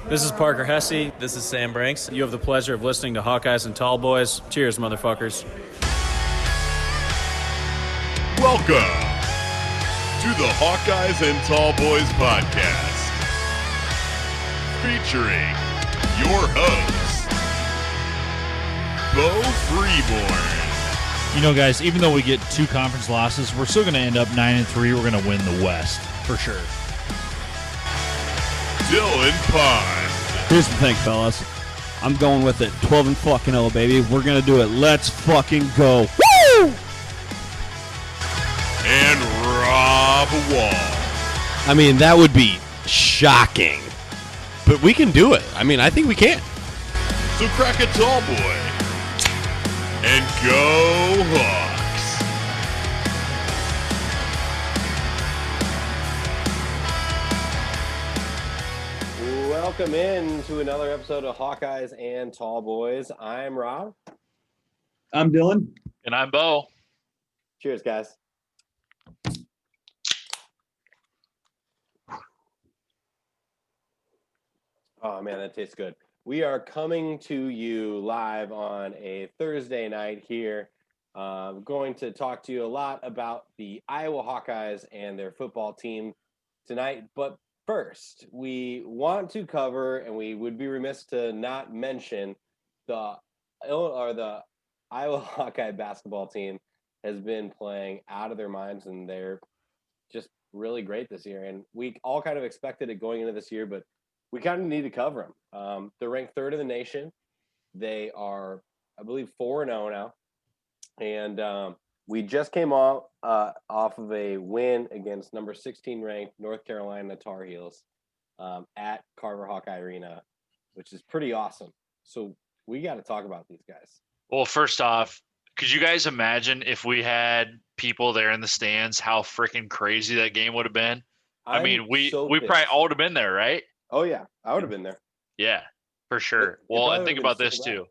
This is Parker Hesse. This is Sam Branks. You have the pleasure of listening to Hawkeyes and Tallboys. Cheers, motherfuckers. Welcome to the Hawkeyes and Tallboys podcast, featuring your hosts, Beau Freeborn. You know, guys, even though we get 2 conference losses, we're still going to end up 9-3. We're going to win the West for sure. Dylan Pond. Here's the thing, fellas. I'm going with it. 12-0, baby. We're going to do it. Let's fucking go. Woo! And Rob Wall. I mean, that would be shocking. But we can do it. I mean, I think we can. So crack a tall boy and go Hawks. Welcome in to another episode of Hawkeyes and Tallboys. I'm Rob. I'm Dylan. And I'm Beau. Cheers, guys. Oh, man, that tastes good. We are coming to you live on a Thursday night here. Going to talk to you a lot about the Iowa Hawkeyes and their football team tonight. But first, we want to cover, and we would be remiss to not mention, the Iowa Hawkeye Basketball team has been playing out of their minds, and they're just really great this year. And we all kind of expected it going into this year, but we kind of need to cover them. They're ranked 3rd in the nation. They are, I believe, 4-0 now. And we just came off of a win against number 16 ranked North Carolina Tarheels at Carver Hawkeye Arena, which is pretty awesome. So we got to talk about these guys. Well, first off, could you guys imagine if we had people there in the stands, how freaking crazy that game would have been? I mean, we probably all would have been there, right? Oh, yeah. I would have been there. Yeah, for sure. Well, and think about this, too.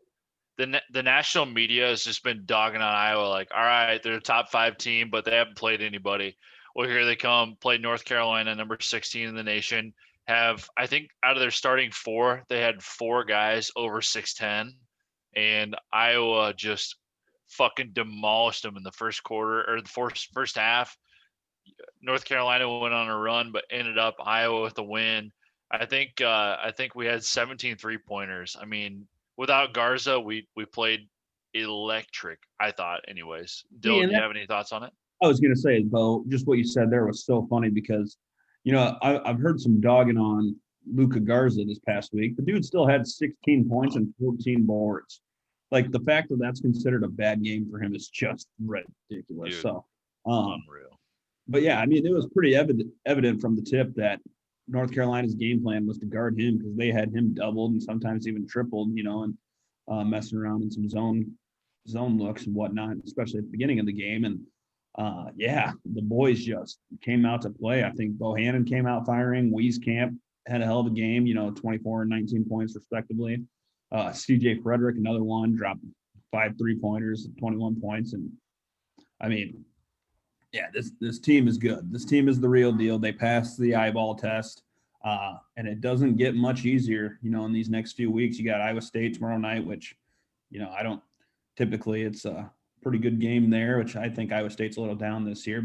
The national media has just been dogging on Iowa like, all right, they're a top 5 team, but they haven't played anybody. Well, here they come, played North Carolina, number 16 in the nation. Have, I think, out of their starting 4, they had 4 guys over 6'10", and Iowa just fucking demolished them in the first quarter or the first half. North Carolina went on a run, but ended up Iowa with the win. I think we had 17 3-pointers. I mean, without Garza, we played electric, I thought, anyways. Dylan, do you have any thoughts on it? I was going to say, Beau, just what you said there was so funny because, you know, I've heard some dogging on Luka Garza this past week. The dude still had 16 points and 14 boards. Like, the fact that that's considered a bad game for him is just ridiculous. Dude, so, unreal. But, yeah, I mean, it was pretty evident from the tip that North Carolina's game plan was to guard him because they had him doubled and sometimes even tripled, you know, and messing around in some zone looks and whatnot, especially at the beginning of the game. And yeah, the boys just came out to play. I think Bohannon came out firing. Wieskamp had a hell of a game, you know, 24 and 19 points respectively. CJ Frederick, another one, dropped 5 3-pointers, 21 points. And I mean, yeah, this team is good. This team is the real deal. They passed the eyeball test, and it doesn't get much easier, you know, in these next few weeks. You got Iowa State tomorrow night, which, you know, typically it's a pretty good game there, which I think Iowa State's a little down this year.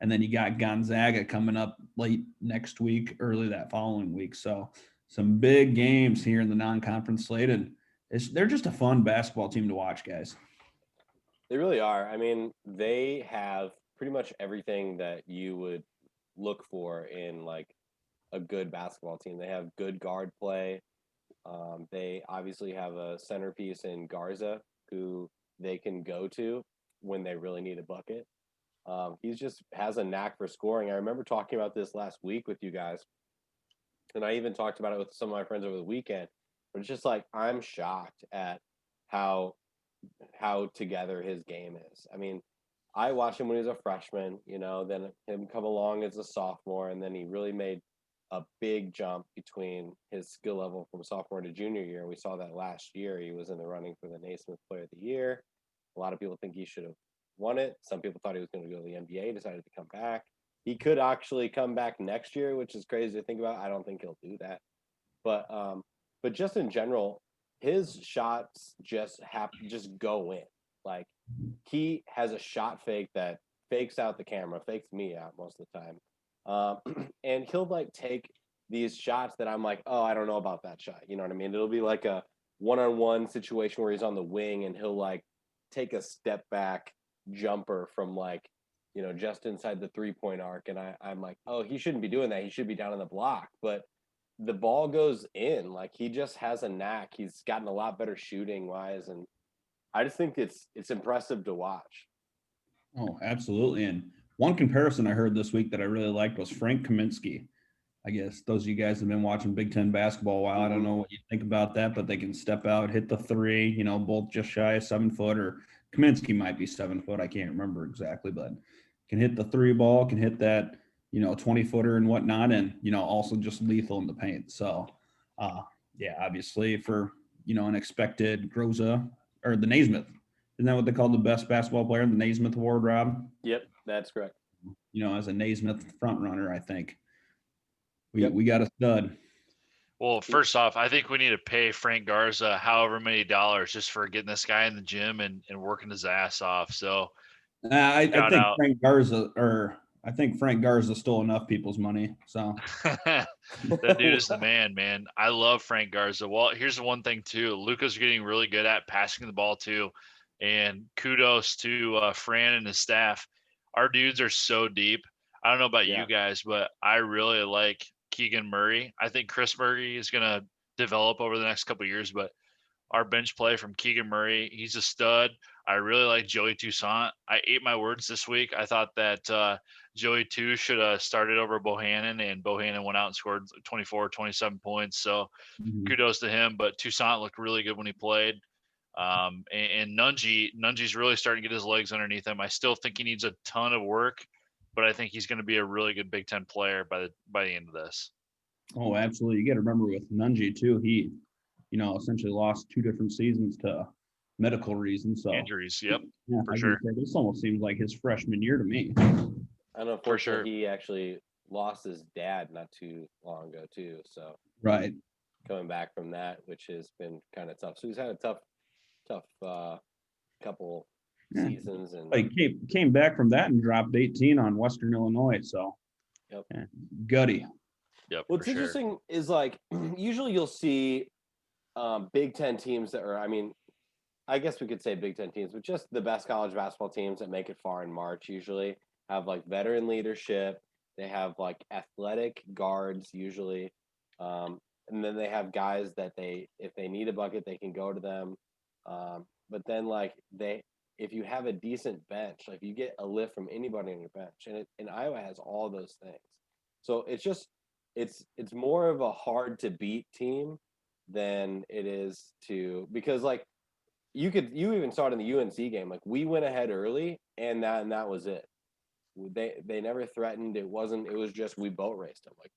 And then you got Gonzaga coming up late next week, early that following week. So some big games here in the non-conference slate, and they're just a fun basketball team to watch, guys. They really are. I mean, they have pretty much everything that you would look for in like a good basketball team. They have good guard play. They obviously have a centerpiece in Garza who they can go to when they really need a bucket. He just has a knack for scoring. I remember talking about this last week with you guys, and I even talked about it with some of my friends over the weekend. But it's just like, I'm shocked at how together his game is. I mean, I watched him when he was a freshman, you know, then him come along as a sophomore, and then he really made a big jump between his skill level from sophomore to junior year. We saw that last year. He was in the running for the Naismith Player of the Year. A lot of people think he should have won it. Some people thought he was going to go to the NBA, decided to come back. He could actually come back next year, which is crazy to think about. I don't think he'll do that. But just in general, his shots just go in. Like he has a shot fake that fakes out the camera, fakes me out most of the time. And he'll like take these shots that I'm like, oh, I don't know about that shot. You know what I mean? It'll be like a one-on-one situation where he's on the wing and he'll like take a step back jumper from like, just inside the 3-point arc. And I'm like, oh, he shouldn't be doing that. He should be down on the block. But the ball goes in. Like he just has a knack. He's gotten a lot better shooting wise. And I just think it's impressive to watch. Oh, absolutely. And one comparison I heard this week that I really liked was Frank Kaminsky. I guess those of you guys have been watching Big Ten basketball a while. I don't know what you think about that, but they can step out, hit the three, both just shy of 7 foot, or Kaminsky might be 7 foot. I can't remember exactly, but can hit the three ball, can hit that, 20 footer and whatnot. And, also just lethal in the paint. So, yeah, obviously for, an expected Groza or the Naismith. Isn't that what they call the best basketball player? The Naismith Award, Rob? Yep, that's correct. As a Naismith front runner, I think. We got a stud. Well, first off, I think we need to pay Frank Garza however many dollars just for getting this guy in the gym and working his ass off. So I think Frank Garza stole enough people's money. So that dude is the man. I love Frank Garza. Well, here's the one thing too. Luka's getting really good at passing the ball too. And kudos to Fran and his staff. Our dudes are so deep. I don't know about you guys, but I really like Keegan Murray. I think Chris Murray is going to develop over the next couple of years, but our bench play from Keegan Murray, he's a stud. I really like Joey Toussaint. I ate my words this week. I thought that Joey too should have started over Bohannon, and Bohannon went out and scored 24, 27 points. So kudos to him, but Toussaint looked really good when he played. And Nunji's really starting to get his legs underneath him. I still think he needs a ton of work, but I think he's going to be a really good Big Ten player by the end of this. Oh, absolutely. You got to remember with Nunji too, he, essentially lost 2 different seasons to medical reasons. So injuries. Yep. Yeah, for sure. This almost seems like his freshman year to me. I know for sure he actually lost his dad not too long ago too. So right. Coming back from that, which has been kind of tough. So he's had a tough couple seasons, and he came back from that and dropped 18 on Western Illinois. So gutty. Yep. What's interesting is like usually you'll see Big Ten teams that are, I guess we could say Big Ten teams, but just the best college basketball teams that make it far in March usually have like veteran leadership. They have like athletic guards usually. And then they have guys that if they need a bucket, they can go to them. But then like if you have a decent bench, like you get a lift from anybody on your bench, and Iowa has all those things. So it's more of a hard to beat team than it is because like you even saw it in the UNC game. Like we went ahead early and that was it. They never threatened. It was just we boat raced them. Like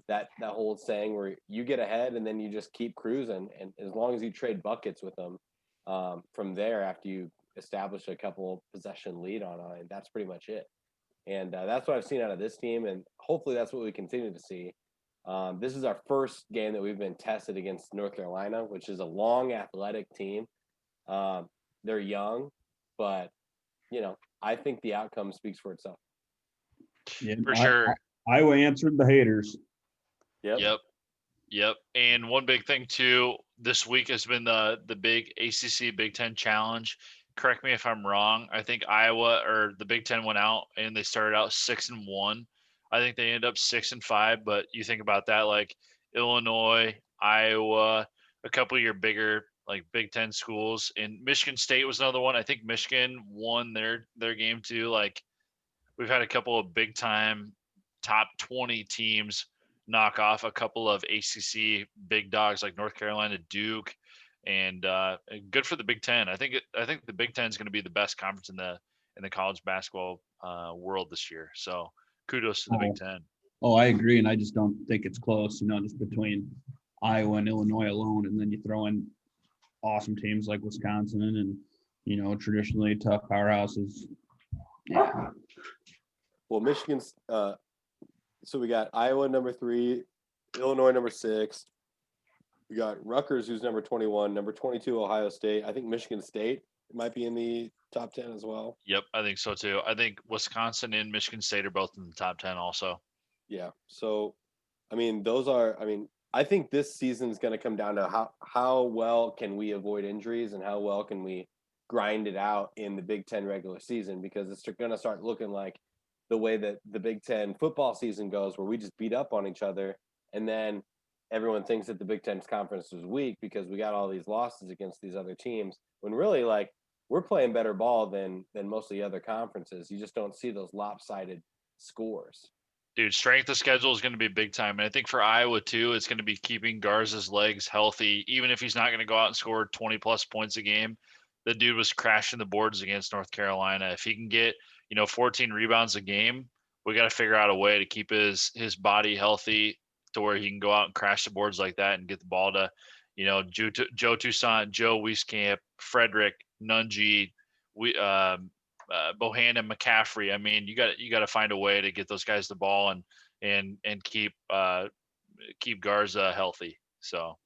that whole saying where you get ahead and then you just keep cruising, and as long as you trade buckets with them from there after you establish a couple possession lead on it, that's pretty much it. And that's what I've seen out of this team, and hopefully that's what we continue to see. This is our first game that we've been tested against North Carolina, which is a long, athletic team. They're young, but, I think the outcome speaks for itself. Yeah, for sure. Iowa answered the haters. Yep. And one big thing, too, this week has been the big ACC Big Ten Challenge. Correct me if I'm wrong. I think Iowa or the Big Ten went out and they started out 6-1. I think they ended up 6-5. But you think about that, like Illinois, Iowa, a couple of your bigger like Big Ten schools, and Michigan State was another one. I think Michigan won their game too. Like we've had a couple of big time top 20 teams knock off a couple of ACC big dogs like North Carolina, Duke. And good for the Big Ten. I think the Big Ten is going to be the best conference in the college basketball world this year. So kudos to the Big Ten. Oh, I agree, and I just don't think it's close. Just between Iowa and Illinois alone, and then you throw in awesome teams like Wisconsin and traditionally tough powerhouses. Yeah. Well, Michigan's. So we got Iowa number 3, Illinois number 6, We got Rutgers, who's number 21, number 22, Ohio State. I think Michigan State might be in the top 10 as well. Yep, I think so too. I think Wisconsin and Michigan State are both in the top 10 also. Yeah. So, I mean, I think this season is going to come down to how well can we avoid injuries and how well can we grind it out in the Big Ten regular season, because it's going to start looking like the way that the Big Ten football season goes, where we just beat up on each other, and then everyone thinks that the Big Ten's conference is weak because we got all these losses against these other teams, when really, like, we're playing better ball than most of the other conferences. You just don't see those lopsided scores. Dude, strength of schedule is going to be big time. And I think for Iowa, too, it's going to be keeping Garza's legs healthy. Even if he's not going to go out and score 20-plus points a game, the dude was crashing the boards against North Carolina. If he can get, 14 rebounds a game, we got to figure out a way to keep his body healthy to where he can go out and crash the boards like that and get the ball to, Joe Toussaint, Joe Wieskamp, Frederick, Nunji, Bohannon, McCaffrey. I mean, you got to find a way to get those guys the ball and keep Garza healthy. So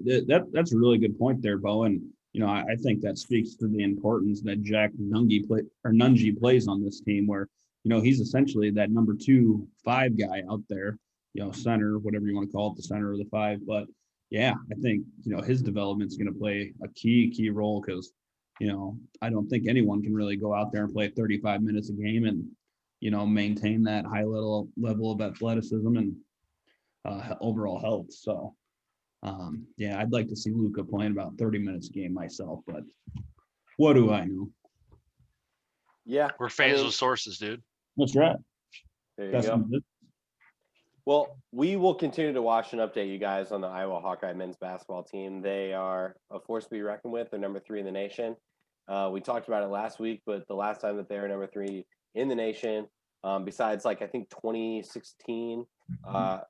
That's a really good point there, Beau. And I think that speaks to the importance that Jack Nunji plays on this team, where he's essentially that number 2-5 guy out there, center, whatever you want to call it, the center of the 5. But yeah, I think his development is going to play a key role, because I don't think anyone can really go out there and play 35 minutes a game and, maintain that high level of athleticism and overall health. So, yeah, I'd like to see Luka playing about 30 minutes a game myself, but what do I know? Yeah. We're fans of sources, dude. That's right. There you go. Well, we will continue to watch and update you guys on the Iowa Hawkeye men's basketball team. They are a force to be reckoned with. They're number 3 in the nation. We talked about it last week, but the last time that they were number 3 in the nation, besides I think 2016,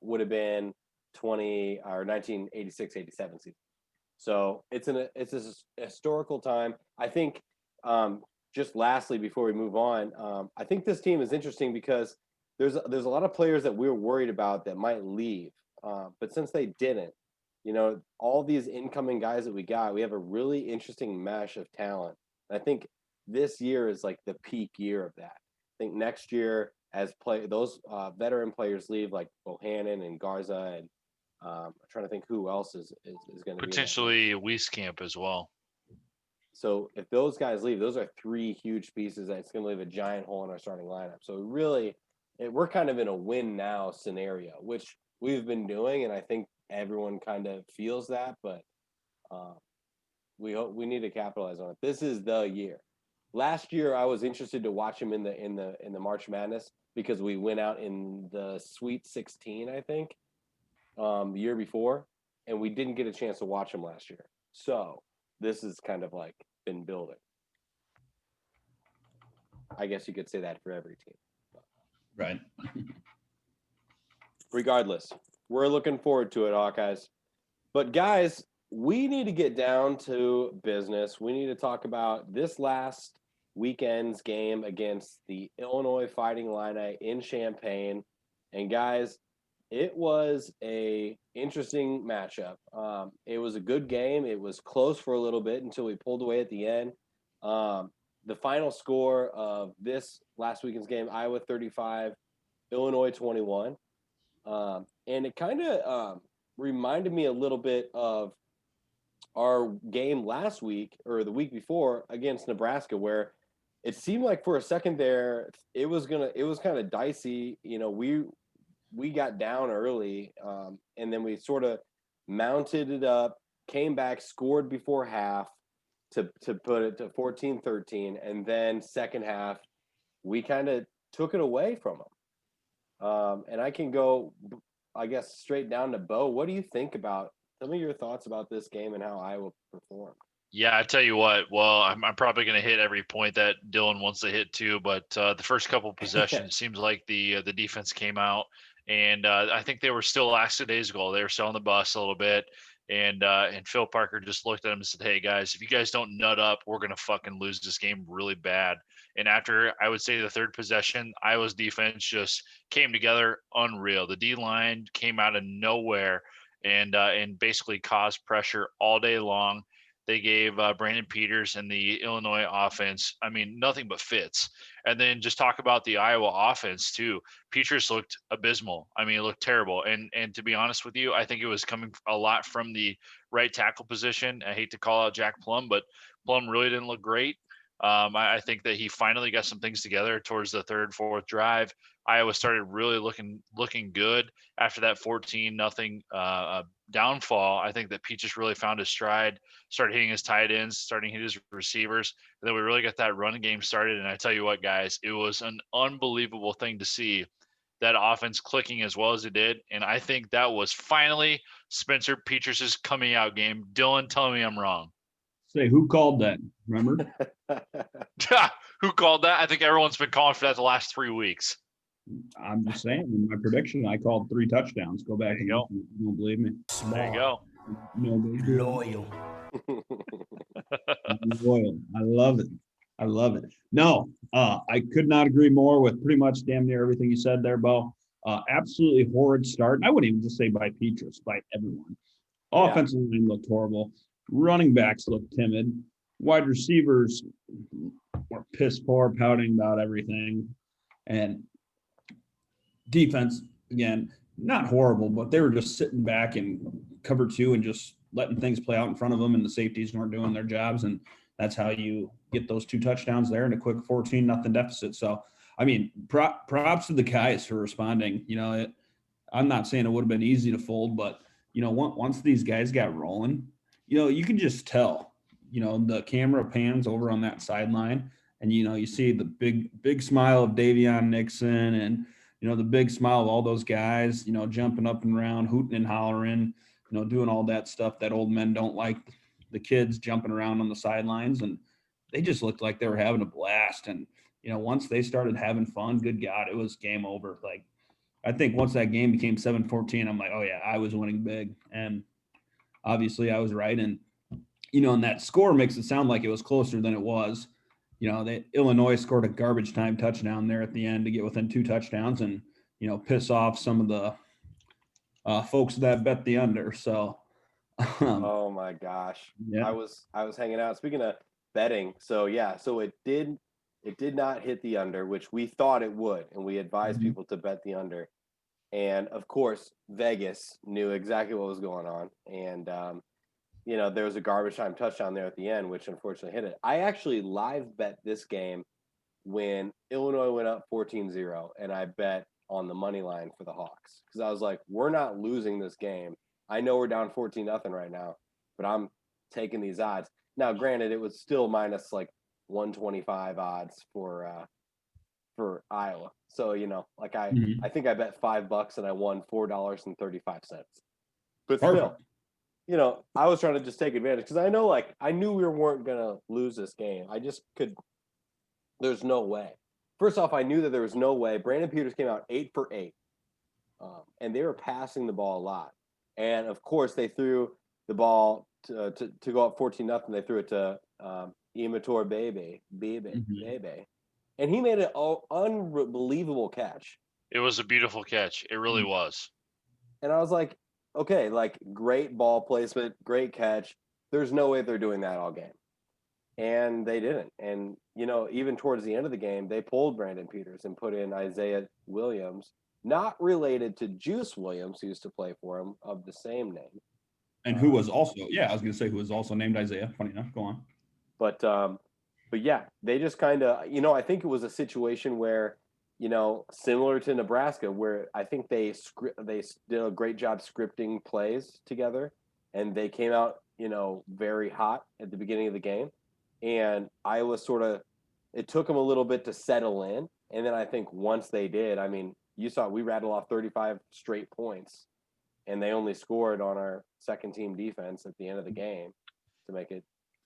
would have been 1986-87 season. So it's a historical time. I think, just lastly before we move on, I think this team is interesting because there's a lot of players that we're worried about that might leave, but since they didn't, all these incoming guys that we got, we have a really interesting mesh of talent. And I think this year is like the peak year of that. I think next year, as those veteran players leave, like Bohannon and Garza, and I'm trying to think who else is going to potentially Wieskamp as well. So if those guys leave, those are 3 huge pieces that's going to leave a giant hole in our starting lineup. So really, we're kind of in a win now scenario, which we've been doing, and I think everyone kind of feels that, but we need to capitalize on it. This is the year. Last year, I was interested to watch him in the March Madness because we went out in the Sweet 16, I think, the year before, and we didn't get a chance to watch him last year. So this is kind of like been building. I guess you could say that for every team. Right. Regardless, we're looking forward to it, Hawkeyes. But guys, we need to get down to business. We need to talk about this last weekend's game against the Illinois Fighting Illini in Champaign. And guys, it was a interesting matchup. It was a good game. It was close for a little bit until we pulled away at the end. The final score of this last weekend's game, Iowa 35, Illinois 21. And it kind of reminded me a little bit of our game last week or the week before against Nebraska, where it seemed like for a second there, it was kind of dicey. We got down early, and then we sort of mounted it up, came back, scored before half to put it to 14-13, and then second half, we kind of took it away from them. And I can go, I guess, straight down to Beau. What do you think about? Tell me your thoughts about this game and how Iowa performed. Yeah, I tell you what. Well, I'm probably going to hit every point that Dylan wants to hit too. But the first couple of possessions, it seems like the defense came out, and I think they were still lackadaisical. They were still on the bus a little bit, and Phil Parker just looked at them and said, "Hey guys, if you guys don't nut up, we're going to fucking lose this game really bad." And after, I would say, the third possession, Iowa's defense just came together unreal. The D line came out of nowhere and basically caused pressure all day long. They gave Brandon Peters and the Illinois offense, I mean, nothing but fits. And then just talk about the Iowa offense too. Peters looked abysmal. I mean, it looked terrible. And to be honest with you, I think it was coming a lot from the right tackle position. I hate to call out Jack Plum, but Plum really didn't look great. I think that he finally got some things together towards the third, fourth drive. Iowa started really looking good after that 14-0 downfall. I think that Pete just really found his stride, started hitting his tight ends, starting hitting his receivers. And then we really got that run game started. And I tell you what, guys, it was an unbelievable thing to see that offense clicking as well as it did. And I think that was finally Spencer Petras' coming out game. Dylan, tell me I'm wrong. Say, who called that? Remember? Who called that? I think everyone's been calling for that the last 3 weeks. I'm just saying, in my prediction, I called 3 touchdowns. Go back and go. listen. You don't believe me? There you go. Loyal. Loyal. I love it. I love it. No, I could not agree more with pretty much damn near everything you said there, Beau. Absolutely horrid start. I wouldn't even just say by Petras, by everyone. Offensive line looked horrible. Running backs looked timid. Wide receivers were piss poor, pouting about everything. And defense, again, not horrible, but they were just sitting back in cover 2 and just letting things play out in front of them, and the safeties weren't doing their jobs. And that's how you get those 2 touchdowns there in a quick 14-0 deficit. So, I mean, props to the guys for responding. You know, I'm not saying it would have been easy to fold, but, you know, once these guys got rolling, you know, you can just tell, you know, the camera pans over on that sideline and, you know, you see the big smile of Davion Nixon and, you know, the big smile of all those guys, you know, jumping up and around, hooting and hollering, you know, doing all that stuff that old men don't like, the kids jumping around on the sidelines. And they just looked like they were having a blast. And, you know, once they started having fun, good God, it was game over. Like, I think once that game became 7-14, I'm like, oh yeah, I was winning big. And obviously I was right. And, you know, and that score makes it sound like it was closer than it was. You know, Illinois scored a garbage time touchdown there at the end to get within 2 touchdowns and, you know, piss off some of the folks that bet the under. So, oh my gosh. Yeah. I was hanging out. Speaking of betting, so it did not hit the under, which we thought it would, and we advised people to bet the under. And of course, Vegas knew exactly what was going on. And you know, there was a garbage time touchdown there at the end, which unfortunately hit it. I actually live bet this game when Illinois went up 14-0, and I bet on the money line for the Hawks because I was like, we're not losing this game. I know we're down 14-0 right now, but I'm taking these odds. Now, granted, it was still minus like 125 odds for Iowa. So, you know, like I think I bet $5 and I won $4.35. But still, you know, I was trying to just take advantage because I knew we weren't going to lose this game. I just could. There's no way. First off, I knew that there was no way. Brandon Peters came out 8 for 8, and they were passing the ball a lot. And of course, they threw the ball to go up 14-0. They threw it to Imator Bebe, and he made an unbelievable catch. It was a beautiful catch. It really was. And I was like, okay, like great ball placement, great catch. There's no way they're doing that all game. And they didn't. And, you know, even towards the end of the game, they pulled Brandon Peters and put in Isaiah Williams, not related to Juice Williams, who used to play for him, of the same name. And who was also, I was going to say who was also named Isaiah. Funny enough. Go on. But yeah, they just kind of, you know, I think it was a situation where, you know, similar to Nebraska, where I think they did a great job scripting plays together, and they came out, you know, very hot at the beginning of the game, and Iowa it took them a little bit to settle in, and then I think once they did, I mean, you saw we rattled off 35 straight points, and they only scored on our second team defense at the end of the game to make it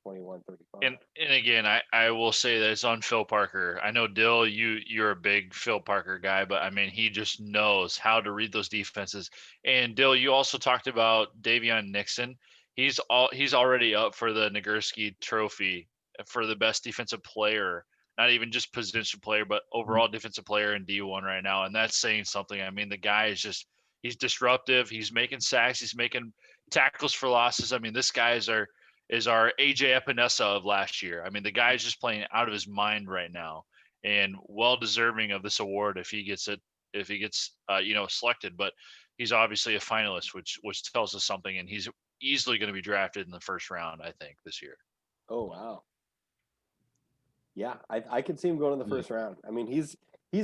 21-35. And again, I will say that it's on Phil Parker. I know, Dill, you're a big Phil Parker guy, but I mean, he just knows how to read those defenses. And Dill, you also talked about Davion Nixon. He's already up for the Nagurski Trophy for the best defensive player, not even just position player, but overall defensive player in D1 right now. And that's saying something. I mean, the guy is just He's disruptive. He's making sacks. He's making tackles for losses. I mean, this guy is our AJ Epinesa of last year. I mean, the guy is just playing out of his mind right now, and well deserving of this award if he gets selected. But he's obviously a finalist, which tells us something, and he's easily going to be drafted in the first round, I think, this year. Oh wow. Yeah, I could see him going in the first round. I mean, he's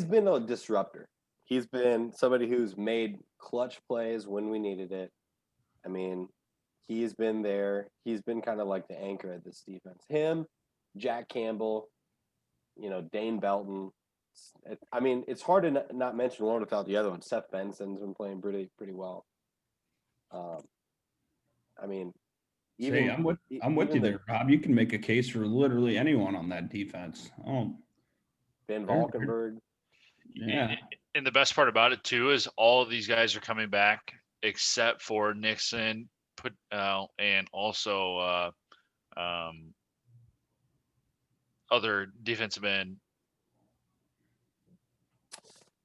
been a disruptor. He's been somebody who's made clutch plays when we needed it. I mean, he's been there. He's been kind of like the anchor at this defense. Him, Jack Campbell, Dane Belton. I mean, it's hard to not mention one without the other one. Seth Benson's been playing pretty well. I mean, I'm with you there, Rob. You can make a case for literally anyone on that defense. Oh, Ben Valkenburg. Yeah. And the best part about it too is all of these guys are coming back except for Nixon, and also other defensive end.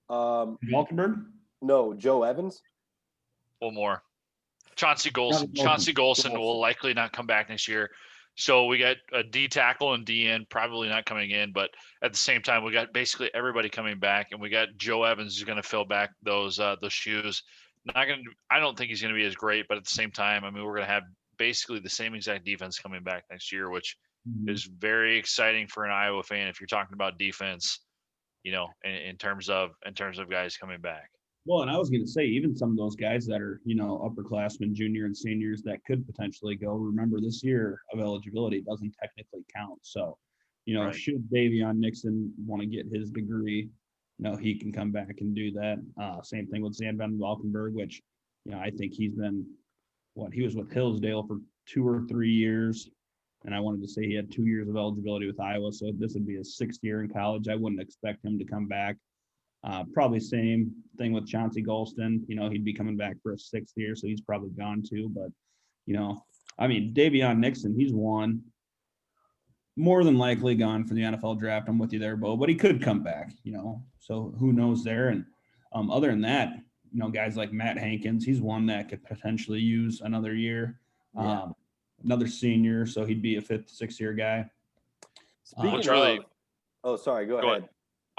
Valkenburg? No, Joe Evans. One more. Chauncey Golson. Chauncey Golson will likely not come back next year. So we got a D tackle and D end probably not coming in, but at the same time we got basically everybody coming back, and we got Joe Evans who's going to fill back those shoes. I don't think he's going to be as great, but at the same time, I mean, we're going to have basically the same exact defense coming back next year, which is very exciting for an Iowa fan if you're talking about defense, in terms of guys coming back. Well, and I was going to say, even some of those guys that are, upperclassmen, junior and seniors that could potentially go, remember this year of eligibility doesn't technically count. So, Right. Should Davion Nixon want to get his degree, he can come back and do that. Same thing with Zan Van Valkenburg, which, I think he's been, he was with Hillsdale for 2 or 3 years. And I wanted to say he had 2 years of eligibility with Iowa. So this would be his 6th year in college. I wouldn't expect him to come back. Probably same thing with Chauncey Golston. He'd be coming back for a 6th year, so he's probably gone too. But, Davion Nixon, he's won. More than likely gone for the NFL draft. I'm with you there, Beau, but he could come back, so who knows there. And other than that, guys like Matt Hankins, he's one that could potentially use another year, another senior, so he'd be a 5th, 6th year guy. Speaking of, sorry, go ahead.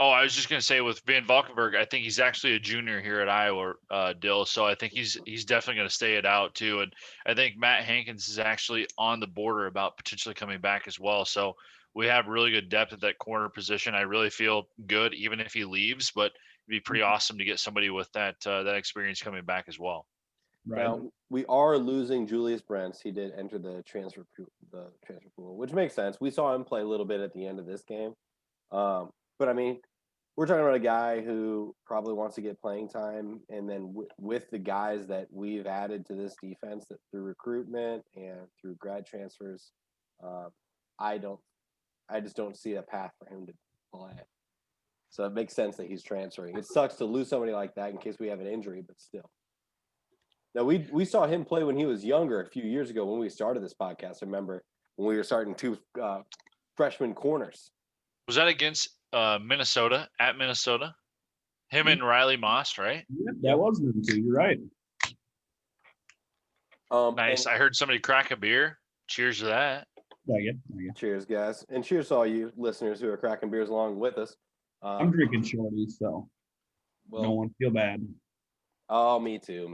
Oh, I was just going to say with Van Valkenburg, I think he's actually a junior here at Iowa, Dill. So I think he's definitely going to stay it out too. And I think Matt Hankins is actually on the border about potentially coming back as well. So we have really good depth at that corner position. I really feel good even if he leaves, but it'd be pretty awesome to get somebody with that experience coming back as well. Right. Now, we are losing Julius Brents. He did enter the transfer pool, which makes sense. We saw him play a little bit at the end of this game. But I mean, we're talking about a guy who probably wants to get playing time, and then with the guys that we've added to this defense that through recruitment and through grad transfers, I just don't see a path for him to play. So it makes sense that he's transferring. It sucks to lose somebody like that in case we have an injury, but still. Now we saw him play when he was younger a few years ago when we started this podcast. I remember when we were starting 2 freshman corners. Was that against Minnesota, at Minnesota? Him and Riley Moss, right? Yep, that was them too. You're right. Nice. I heard somebody crack a beer. Cheers to that. Thank you. Cheers, guys. And cheers to all you listeners who are cracking beers along with us. I'm drinking shorties, so no one feel bad. Oh, me too.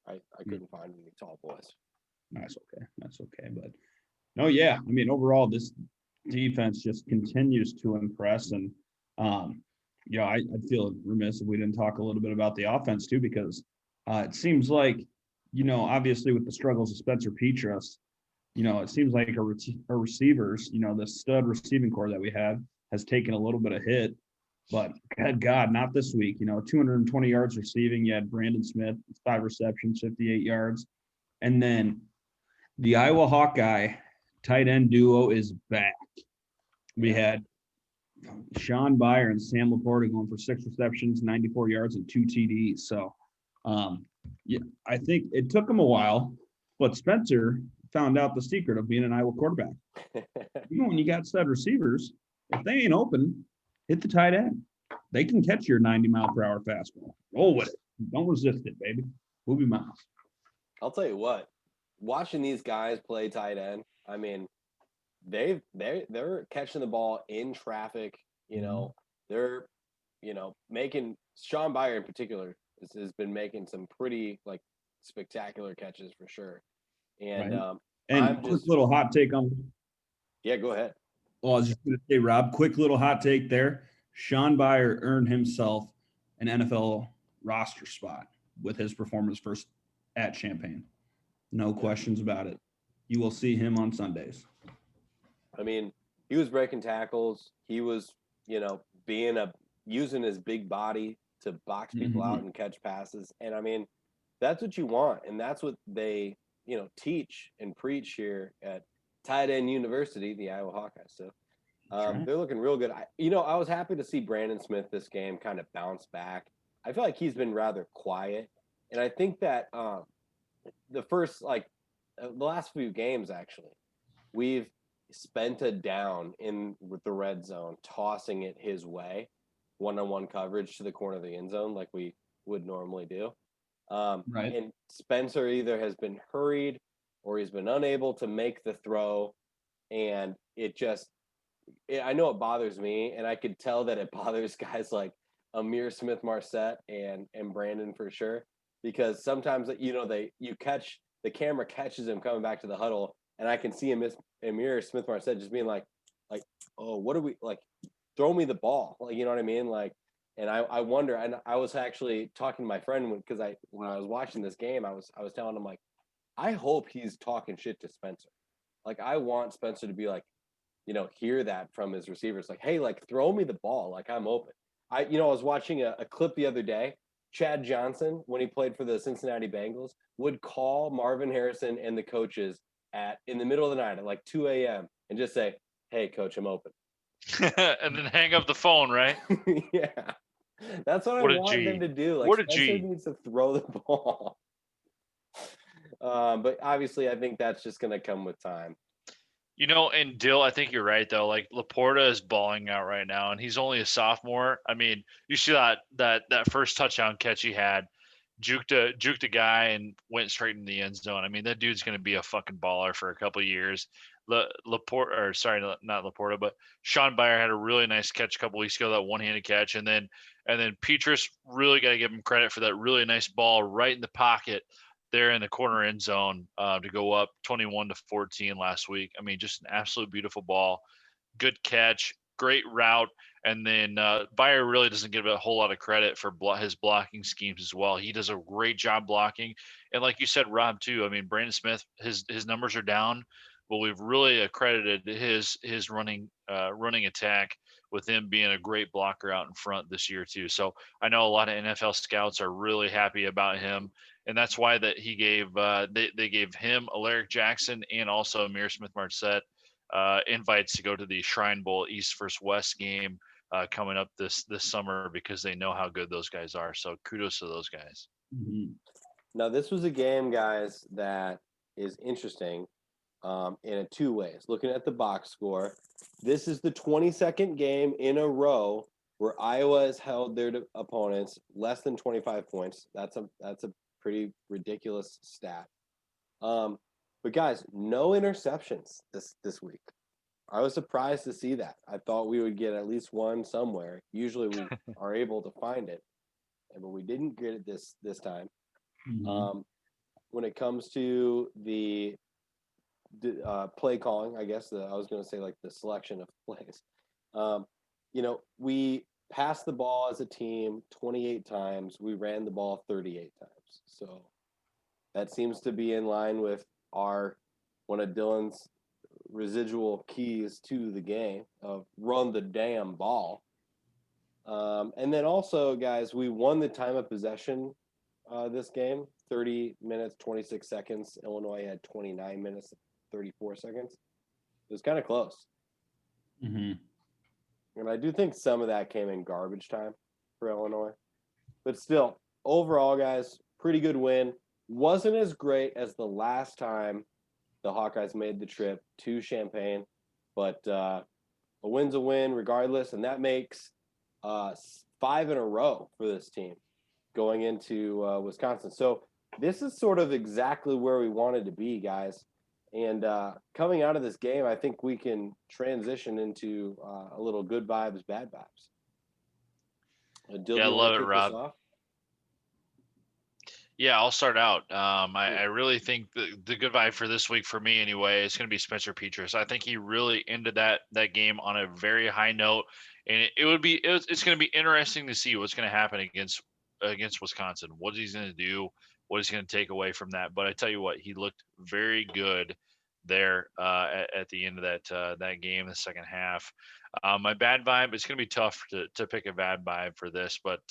I couldn't find any tall boys. That's okay. But no, yeah. I mean, overall, this defense just continues to impress, and I'd feel remiss if we didn't talk a little bit about the offense too, because it seems like, obviously with the struggles of Spencer Petras, it seems like our receivers, the stud receiving core that we have has taken a little bit of hit, but good God, not this week. 220 yards receiving. You had Brandon Smith, 5 receptions, 58 yards, and then the Iowa Hawkeye tight end duo is back. We had Sean Byer and Sam Laporta going for 6 receptions, 94 yards, and 2 TDs. So, I think it took him a while, but Spencer found out the secret of being an Iowa quarterback. When you got stud receivers, if they ain't open, hit the tight end. They can catch your 90-mile-per-hour fastball. Roll with it. Don't resist it, baby. Booby Miles. I'll tell you what, watching these guys play tight end, I mean, they're catching the ball in traffic. They're making Sean Byer in particular has been making some pretty like spectacular catches for sure. And Right. And quick little hot take on. Yeah, go ahead. Well, I was just going to say, Rob, quick little hot take there. Sean Byer earned himself an NFL roster spot with his performance first at Champaign. No questions about it. You will see him on Sundays. I mean, he was breaking tackles. He was, using his big body to box people out and catch passes. And I mean, that's what you want. And that's what they, teach and preach here at Tight End University, the Iowa Hawkeyes. So they're looking real good. I was happy to see Brandon Smith this game kind of bounce back. I feel like he's been rather quiet. And I think that the last few games, actually, we've spent a down with the red zone, tossing it his way, one-on-one coverage to the corner of the end zone like we would normally do. Right. And Spencer either has been hurried or he's been unable to make the throw. And I know it bothers me, and I could tell that it bothers guys like Amir Smith-Marset and Brandon for sure, because sometimes, the camera catches him coming back to the huddle, and I can see Amir Smith-Marset just being like, oh, what are we like? Throw me the ball, like, you know what I mean? Like, and I wonder. And I was actually talking to my friend because when I was watching this game, I was telling him, like, I hope he's talking shit to Spencer. Like, I want Spencer to be like, hear that from his receivers, like, hey, like, throw me the ball, like, I'm open. I was watching a clip the other day. Chad Johnson, when he played for the Cincinnati Bengals, would call Marvin Harrison and the coaches in the middle of the night at like 2 a.m. and just say, hey, coach, I'm open. And then hang up the phone, right? Yeah. That's what I want them to do. Like, Spencer needs to throw the ball. But obviously, I think that's just going to come with time. And Dill, I think you're right though. Like, Laporta is balling out right now, and he's only a sophomore. I mean, you see that first touchdown catch he had, juked a guy and went straight in the end zone. I mean, that dude's going to be a fucking baller for a couple of years. Not Laporta, but Sean Byer had a really nice catch a couple weeks ago, that one-handed catch, and then Petrus, really got to give him credit for that really nice ball right in the pocket there in the corner end zone to go up 21-14 last week. I mean, just an absolute beautiful ball, good catch, great route. And then Byer really doesn't give a whole lot of credit for his blocking schemes as well. He does a great job blocking. And like you said, Rob, too, I mean, Brandon Smith, his numbers are down, but we've really accredited his running attack with him being a great blocker out in front this year too. So I know a lot of NFL scouts are really happy about him, and that's why that he gave they gave him, Alaric Jackson, and also Amir Smith-Marset invites to go to the Shrine Bowl East vs. West game coming up this summer, because they know how good those guys are. So kudos to those guys. Mm-hmm. Now, this was a game, guys, that is interesting in two ways. Looking at the box score, this is the 22nd game in a row where Iowa has held their opponents less than 25 points. That's a pretty ridiculous stat. But guys, no interceptions this week. I was surprised to see that. I thought we would get at least one somewhere. Usually we are able to find it, but we didn't get it this time. Mm-hmm. When it comes to the play calling, I guess I was going to say, like, the selection of plays. We passed the ball as a team 28 times. We ran the ball 38 times. So that seems to be in line with one of Dylan's residual keys to the game of run the damn ball. And then also, guys, we won the time of possession this game, 30 minutes, 26 seconds. Illinois had 29 minutes, 34 seconds. It was kind of close. Mm-hmm. And I do think some of that came in garbage time for Illinois. But still, overall, guys, pretty good win. Wasn't as great as the last time the Hawkeyes made the trip to Champaign, but a win's a win regardless, and that makes 5 in a row for this team going into Wisconsin. So this is sort of exactly where we wanted to be, guys. And coming out of this game, I think we can transition into a little good vibes, bad vibes. Dill, Yeah, I do you wanna love it, kick this Rob. off? Yeah, I'll start out. I really think the good vibe for this week for me anyway is going to be Spencer Petras. I think he really ended that game on a very high note, and it's going to be interesting to see what's going to happen against Wisconsin. What he's going to do, what he's going to take away from that. But I tell you what, he looked very good there at the end of that game, the second half. My bad vibe. It's going to be tough to pick a bad vibe for this, but.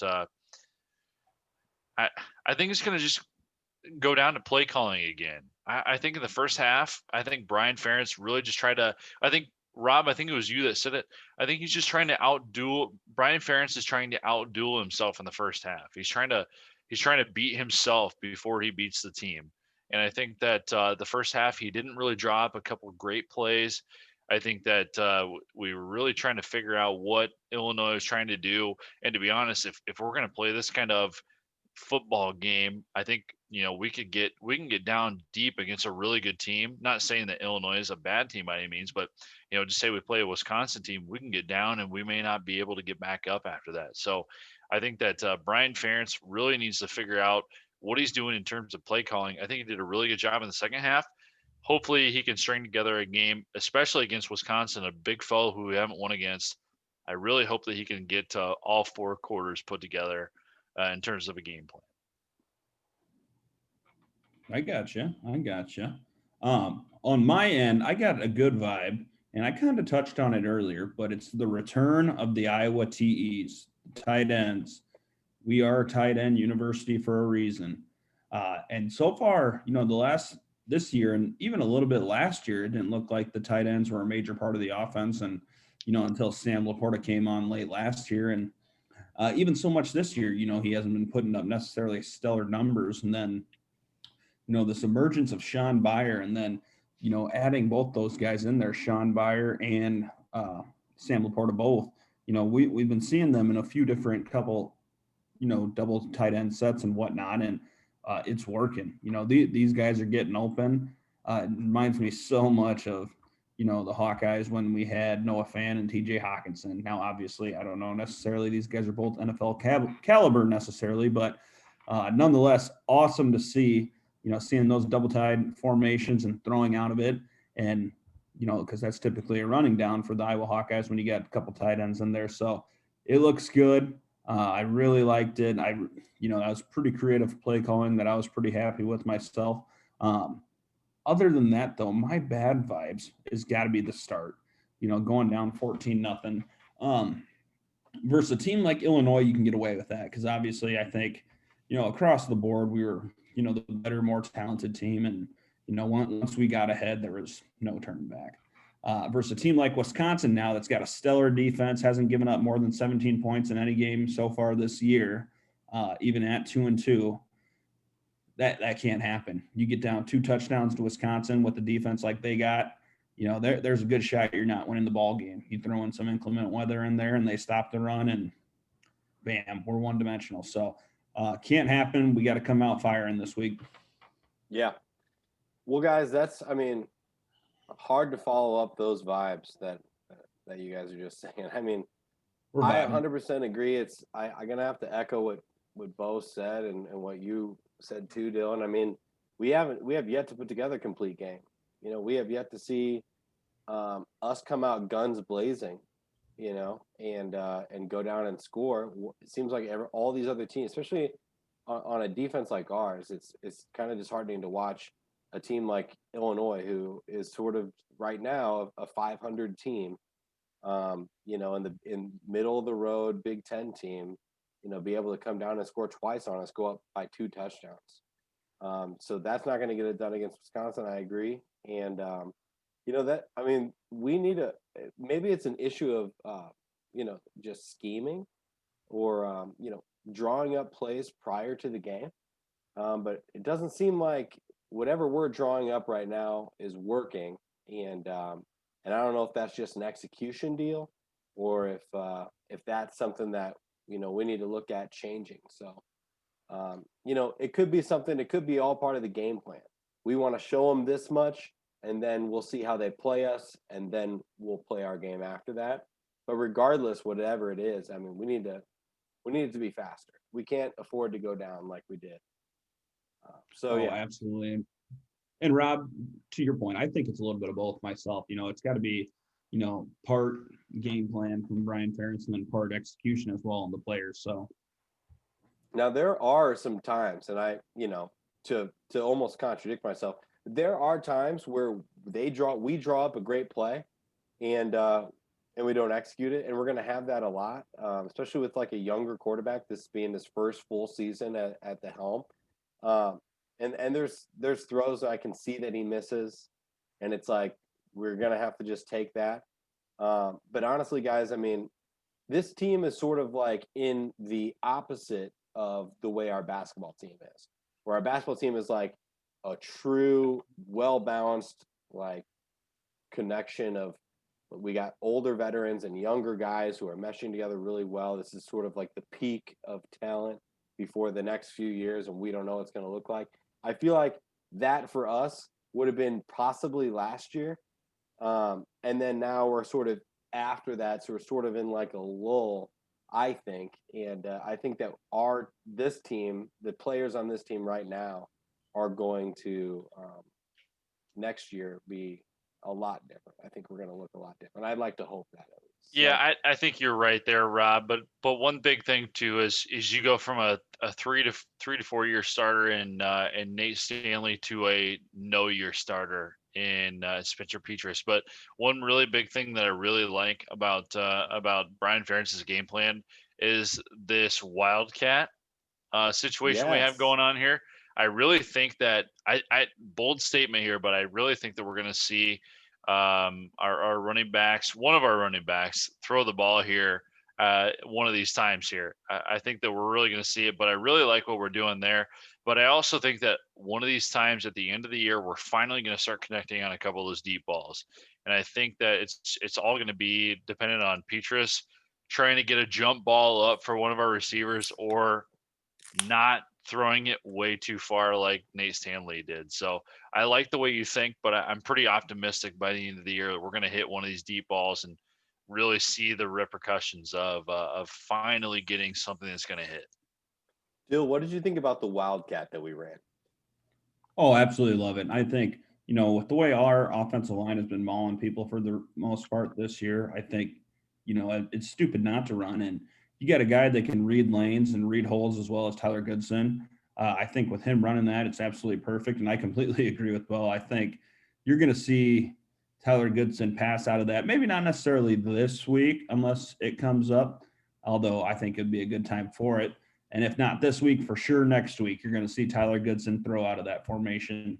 I think it's going to just go down to play calling again. I think in the first half, I think Brian Ferentz really just tried to. I think Rob, I think it was you that said it. I think he's just trying to outduel. Brian Ferentz is trying to outduel himself in the first half. He's trying to beat himself before he beats the team. And I think that the first half he didn't really draw up a couple of great plays. I think that we were really trying to figure out what Illinois was trying to do. And to be honest, if we're going to play this kind of football game, I think we can get down deep against a really good team. Not saying that Illinois is a bad team by any means, but just say we play a Wisconsin team, we can get down and we may not be able to get back up after that. So I think that Brian Ferentz really needs to figure out what he's doing in terms of play calling. I think he did a really good job in the second half. Hopefully he can string together a game, especially against Wisconsin, a big foe who we haven't won against. I really hope that he can get all four quarters put together in terms of a game plan. I gotcha. On my end, I got a good vibe, and I kind of touched on it earlier, but it's the return of the Iowa TEs, tight ends. We are a tight end university for a reason. And so far, this year and even a little bit last year, it didn't look like the tight ends were a major part of the offense. And, until Sam Laporta came on late last year. And even so much this year, he hasn't been putting up necessarily stellar numbers. And then, this emergence of Sean Byer, and then, adding both those guys in there, Sean Byer and Sam Laporta both, we've been seeing them in a few different couple, double tight end sets and whatnot. And it's working. These guys are getting open. It reminds me so much of, the Hawkeyes when we had Noah Fan and TJ Hawkinson. Now, obviously, I don't know necessarily these guys are both NFL caliber necessarily, but nonetheless, awesome to see, seeing those double tied formations and throwing out of it. And, because that's typically a running down for the Iowa Hawkeyes when you got a couple tight ends in there. So it looks good. I really liked it. I was pretty creative play calling that I was pretty happy with myself. Other than that, though, my bad vibes has got to be the start. Going down 14-0 versus a team like Illinois, you can get away with that because obviously I think across the board we were the better, more talented team, and once we got ahead, there was no turning back. Versus a team like Wisconsin now that's got a stellar defense, hasn't given up more than 17 points in any game so far this year, even at 2-2. That can't happen. You get down 2 touchdowns to Wisconsin with the defense like they got, there's a good shot you're not winning the ball game. You throw in some inclement weather in there and they stop the run and bam, we're one-dimensional. So can't happen. We got to come out firing this week. Yeah. Well, guys, hard to follow up those vibes that you guys are just saying. I 100% agree. I'm gonna have to echo what Beau said and what you said too, Dylan. We have yet to put together a complete game. We have yet to see us come out guns blazing, and go down and score. It seems like all these other teams, especially on a defense like ours, it's kind of disheartening to watch a team like Illinois, who is sort of right now a 500 team, in middle of the road Big Ten team, be able to come down and score twice on us, go up by 2 touchdowns. So that's not going to get it done against Wisconsin. I agree. And, we need maybe it's an issue of, just scheming or, drawing up plays prior to the game. But it doesn't seem like whatever we're drawing up right now is working. And I don't know if that's just an execution deal or if that's something that, we need to look at changing. So It could be something. It could be all part of the game plan. We want to show them this much, and then we'll see how they play us, and then we'll play our game after that. But regardless, whatever it is, I mean, we need it to be faster. We can't afford to go down like we did. Absolutely. And Rob, to your point, I think it's a little bit of both myself. It's got to be, part game plan from Brian Ferentz and then part execution as well on the players. So now there are some times, and to almost contradict myself, there are times where we draw up a great play, and we don't execute it, and we're going to have that a lot, especially with like a younger quarterback, this being his first full season at the helm. And there's throws that I can see that he misses, and it's like we're going to have to just take that. But honestly, guys, I mean, this team is sort of like in the opposite of the way our basketball team is, where our basketball team is like a true, well-balanced, like connection of, we got older veterans and younger guys who are meshing together really well. This is sort of like the peak of talent before the next few years, and we don't know what it's going to look like. I feel like that for us would have been possibly last year. And then now we're sort of after that, so we're sort of in like a lull, I think. And I think that this team, the players on this team right now, are going to next year be a lot different. I think we're going to look a lot different. I'd like to hope that at least. Yeah, I think you're right there, Rob. But one big thing too is you go from a 3 to 4 year starter in Nate Stanley to a no year starter in Spencer Petras. But one really big thing that I really like about Brian Ferentz's game plan is this wildcat situation we have going on here. I really think that I bold statement here, but I really think that we're going to see our running backs, one of our running backs, throw the ball here one of these times here. I think that we're really going to see it, but I really like what we're doing there. But I also think that one of these times at the end of the year, we're finally going to start connecting on a couple of those deep balls. And I think that it's all going to be dependent on Petras trying to get a jump ball up for one of our receivers or not throwing it way too far like Nate Stanley did. So I like the way you think, but I'm pretty optimistic by the end of the year that we're going to hit one of these deep balls and really see the repercussions of finally getting something that's going to hit. Dill, what did you think about the wildcat that we ran? Oh, absolutely love it. I think, with the way our offensive line has been mauling people for the most part this year, I think, it's stupid not to run. And you got a guy that can read lanes and read holes as well as Tyler Goodson. I think with him running that, it's absolutely perfect. And I completely agree with Beau. I think you're going to see Tyler Goodson pass out of that. Maybe not necessarily this week unless it comes up, although I think it'd be a good time for it. And if not this week, for sure next week, you're going to see Tyler Goodson throw out of that formation.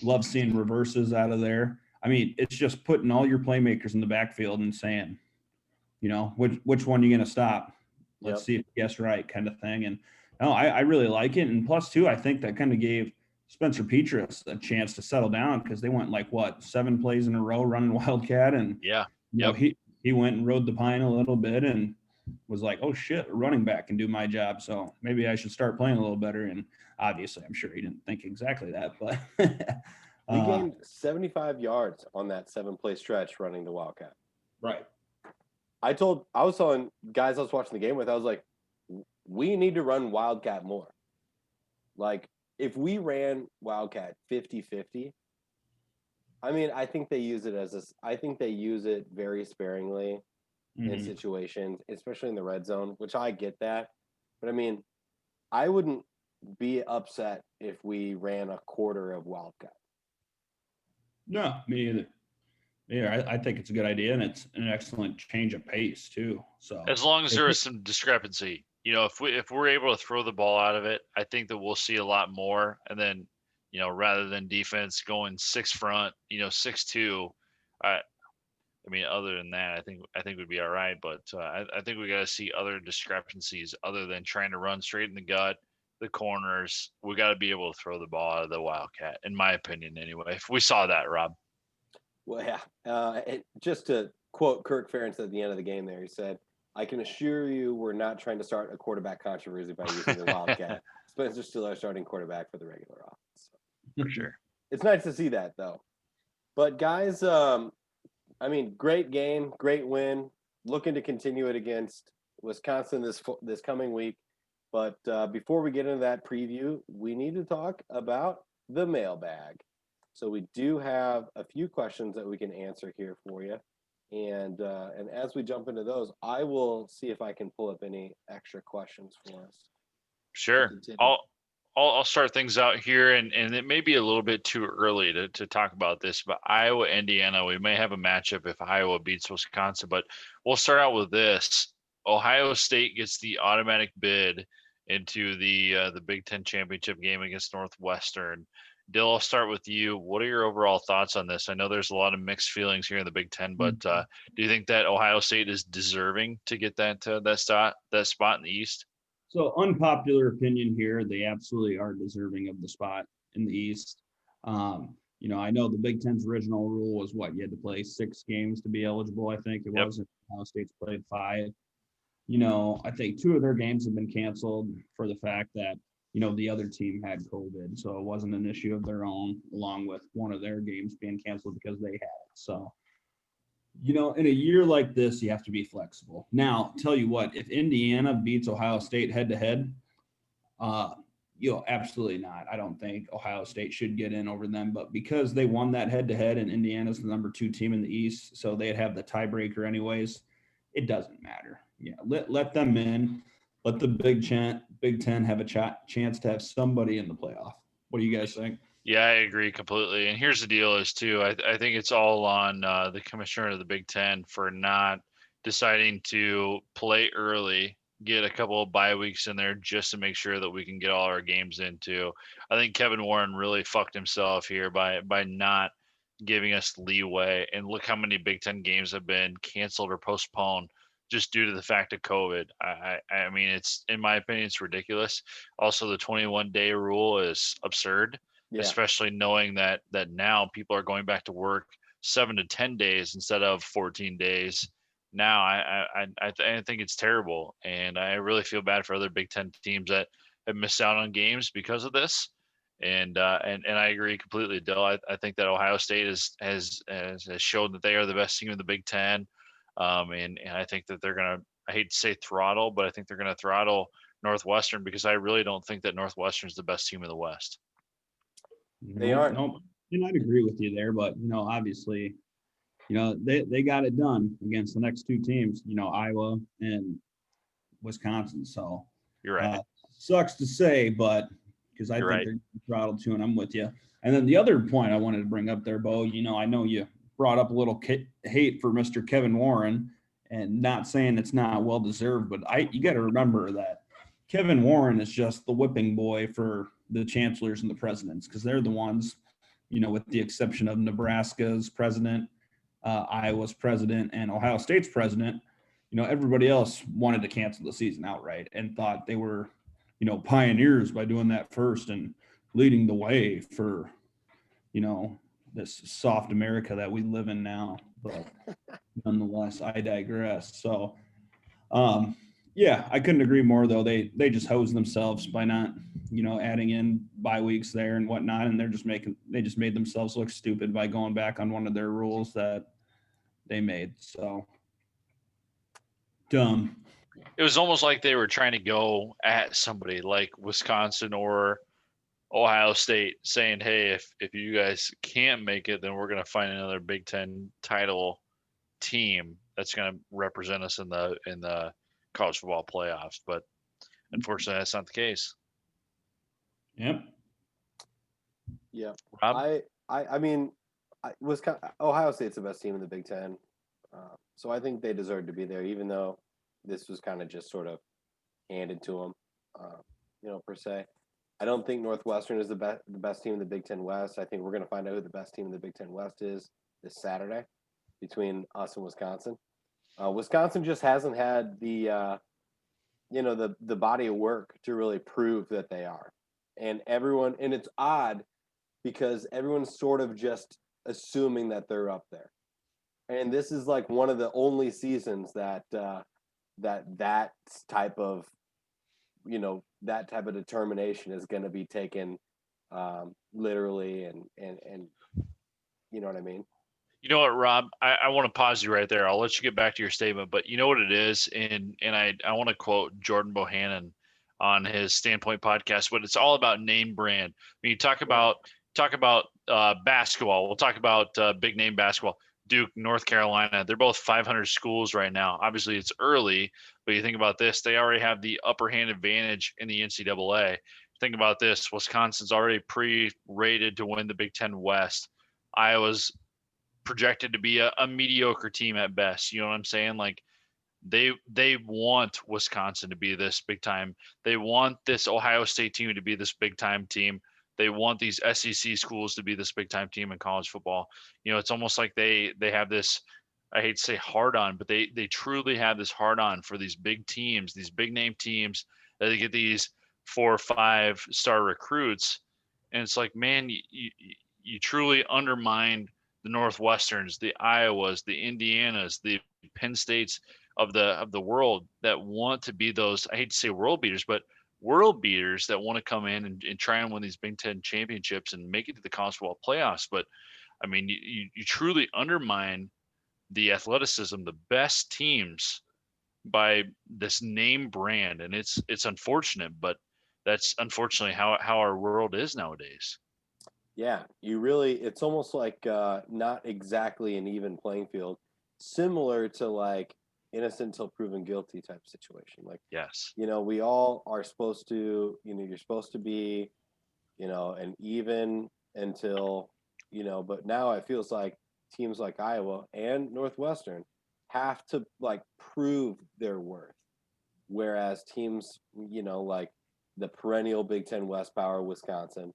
Love seeing reverses out of there. I mean, it's just putting all your playmakers in the backfield and saying, which one are you going to stop? Let's see if you guess right, kind of thing. And I really like it. And plus, too, I think that kind of gave Spencer Petras a chance to settle down because they went 7 plays in a row running Wildcat. And he went and rode the pine a little bit and was like, oh shit, a running back can do my job. So maybe I should start playing a little better. And obviously I'm sure he didn't think exactly that, but we gained 75 yards on that 7-play stretch running the Wildcat. Right. I was telling guys I was watching the game with, I was like, we need to run Wildcat more. Like if we ran Wildcat 50-50, I mean, I think they use it very sparingly in situations, especially in the red zone, which I get that. But I mean, I wouldn't be upset if we ran a quarter of Wildcat. No, me either. Yeah, I think it's a good idea, and it's an excellent change of pace too. So as long as there is some discrepancy, if we're able to throw the ball out of it, I think that we'll see a lot more. And then, rather than defense going 6 front, 6-2, I mean, other than that, I think we'd be all right. But I think we got to see other discrepancies other than trying to run straight in the gut, the corners. We got to be able to throw the ball out of the Wildcat, in my opinion, anyway. If we saw that, Rob. Well, yeah. Just to quote Kirk Ferentz at the end of the game there, he said, I can assure you we're not trying to start a quarterback controversy by using the Wildcat. Spencer's still our starting quarterback for the regular offense. For sure. It's nice to see that, though. But, guys, great game, great win. Looking to continue it against Wisconsin this coming week. But before we get into that preview, we need to talk about the mailbag. So we do have a few questions that we can answer here for you. And as we jump into those, I will see if I can pull up any extra questions for us. Sure. I'll start things out here, and it may be a little bit too early to talk about this, but Iowa, Indiana, we may have a matchup if Iowa beats Wisconsin, but we'll start out with this. Ohio State gets the automatic bid into the Big Ten championship game against Northwestern. Dill, I'll start with you. What are your overall thoughts on this? I know there's a lot of mixed feelings here in the Big Ten, but do you think that Ohio State is deserving to get that spot in the East? So unpopular opinion here, they absolutely are deserving of the spot in the East. I know the Big Ten's original rule was you had to play 6 games to be eligible. I think it wasn't. Ohio State's played 5. I think 2 of their games have been canceled for the fact that, the other team had COVID. So it wasn't an issue of their own, along with one of their games being canceled because they had it. So, in a year like this, you have to be flexible. Now, tell you what, if Indiana beats Ohio State head-to-head, absolutely not. I don't think Ohio State should get in over them. But because they won that head-to-head and Indiana's the number 2 team in the East, so they'd have the tiebreaker anyways, it doesn't matter. Yeah, let them in. Let the Big Ten have a chance to have somebody in the playoff. What do you guys think? Yeah, I agree completely. And here's the deal is, too, I think it's all on the commissioner of the Big Ten for not deciding to play early, get a couple of bye weeks in there just to make sure that we can get all our games into. I think Kevin Warren really fucked himself here by not giving us leeway. And look how many Big Ten games have been canceled or postponed just due to the fact of COVID. I mean, it's, in my opinion, it's ridiculous. Also, the 21-day rule is absurd. Yeah. Especially knowing that now people are going back to work 7 to 10 days instead of 14 days. Now I think it's terrible, and I really feel bad for other Big Ten teams that have missed out on games because of this. And I agree completely, Dill. I think that Ohio State has shown that they are the best team in the Big Ten, and I think that they're gonna. I hate to say throttle, but I think they're gonna throttle Northwestern because I really don't think that Northwestern is the best team in the West. They aren't. No, and I'd agree with you there, but obviously, they got it done against the next 2 teams, Iowa and Wisconsin. So you're right. Sucks to say, but because I think they're throttled too, and I'm with you. And then the other point I wanted to bring up there, Beau, I know you brought up a little hate for Mr. Kevin Warren, and not saying it's not well deserved, but you got to remember that Kevin Warren is just the whipping boy for the chancellors and the presidents, because they're the ones, with the exception of Nebraska's president, Iowa's president, and Ohio State's president, everybody else wanted to cancel the season outright and thought they were, pioneers by doing that first and leading the way for, this soft America that we live in now. But nonetheless, I digress. So, yeah, I couldn't agree more, though. They just hosed themselves by not, adding in bye weeks there and whatnot, and they just made themselves look stupid by going back on one of their rules that they made. So dumb. It was almost like they were trying to go at somebody like Wisconsin or Ohio State, saying, "Hey, if you guys can't make it, then we're going to find another Big Ten title team that's going to represent us in the college football playoffs." But unfortunately, that's not the case. Yep. Yeah. Rob? I mean, Ohio State's the best team in the Big Ten, so I think they deserve to be there, even though this was kind of just sort of handed to them, per se. I don't think Northwestern is the best team in the Big Ten West. I think we're going to find out who the best team in the Big Ten West is this Saturday between us and Wisconsin. Wisconsin just hasn't had the body of work to really prove that they are. And it's odd because everyone's sort of just assuming that they're up there. And this is like one of the only seasons that that type of determination is going to be taken literally, and you know what I mean. You know what, Rob? I want to pause you right there. I'll let you get back to your statement, but you know what it is, and I want to quote Jordan Bohannon on his Standpoint podcast, but it's all about name brand. When you talk about basketball, we'll talk about big name basketball. Duke, North Carolina, they're both 500 schools right now. Obviously, it's early, but you think about this, they already have the upper hand advantage in the NCAA. Think about this, Wisconsin's already pre-rated to win the Big Ten West. Iowa's projected to be a mediocre team at best. You know what I'm saying? Like they want Wisconsin to be this big time. They want this Ohio State team to be this big time team. They want these SEC schools to be this big time team in college football. You know, it's almost like they have this, I hate to say hard on, but they truly have this hard on for these big teams, these big name teams that they get these 4 or 5 star recruits. And it's like, man, you truly undermine the Northwesterns, the Iowas, the Indianas, the Penn States of the world that want to be those, I hate to say world beaters, but world beaters that want to come in and try and win these Big Ten championships and make it to the college football playoffs. But I mean, you truly undermine the athleticism, the best teams, by this name brand. And it's unfortunate, but that's unfortunately how our world is nowadays. Yeah, it's almost like not exactly an even playing field, similar to like innocent until proven guilty type situation. Like, yes, we all are supposed to, you're supposed to be, an even until, but now it feels like teams like Iowa and Northwestern have to like prove their worth. Whereas teams, like the perennial Big Ten West power, Wisconsin,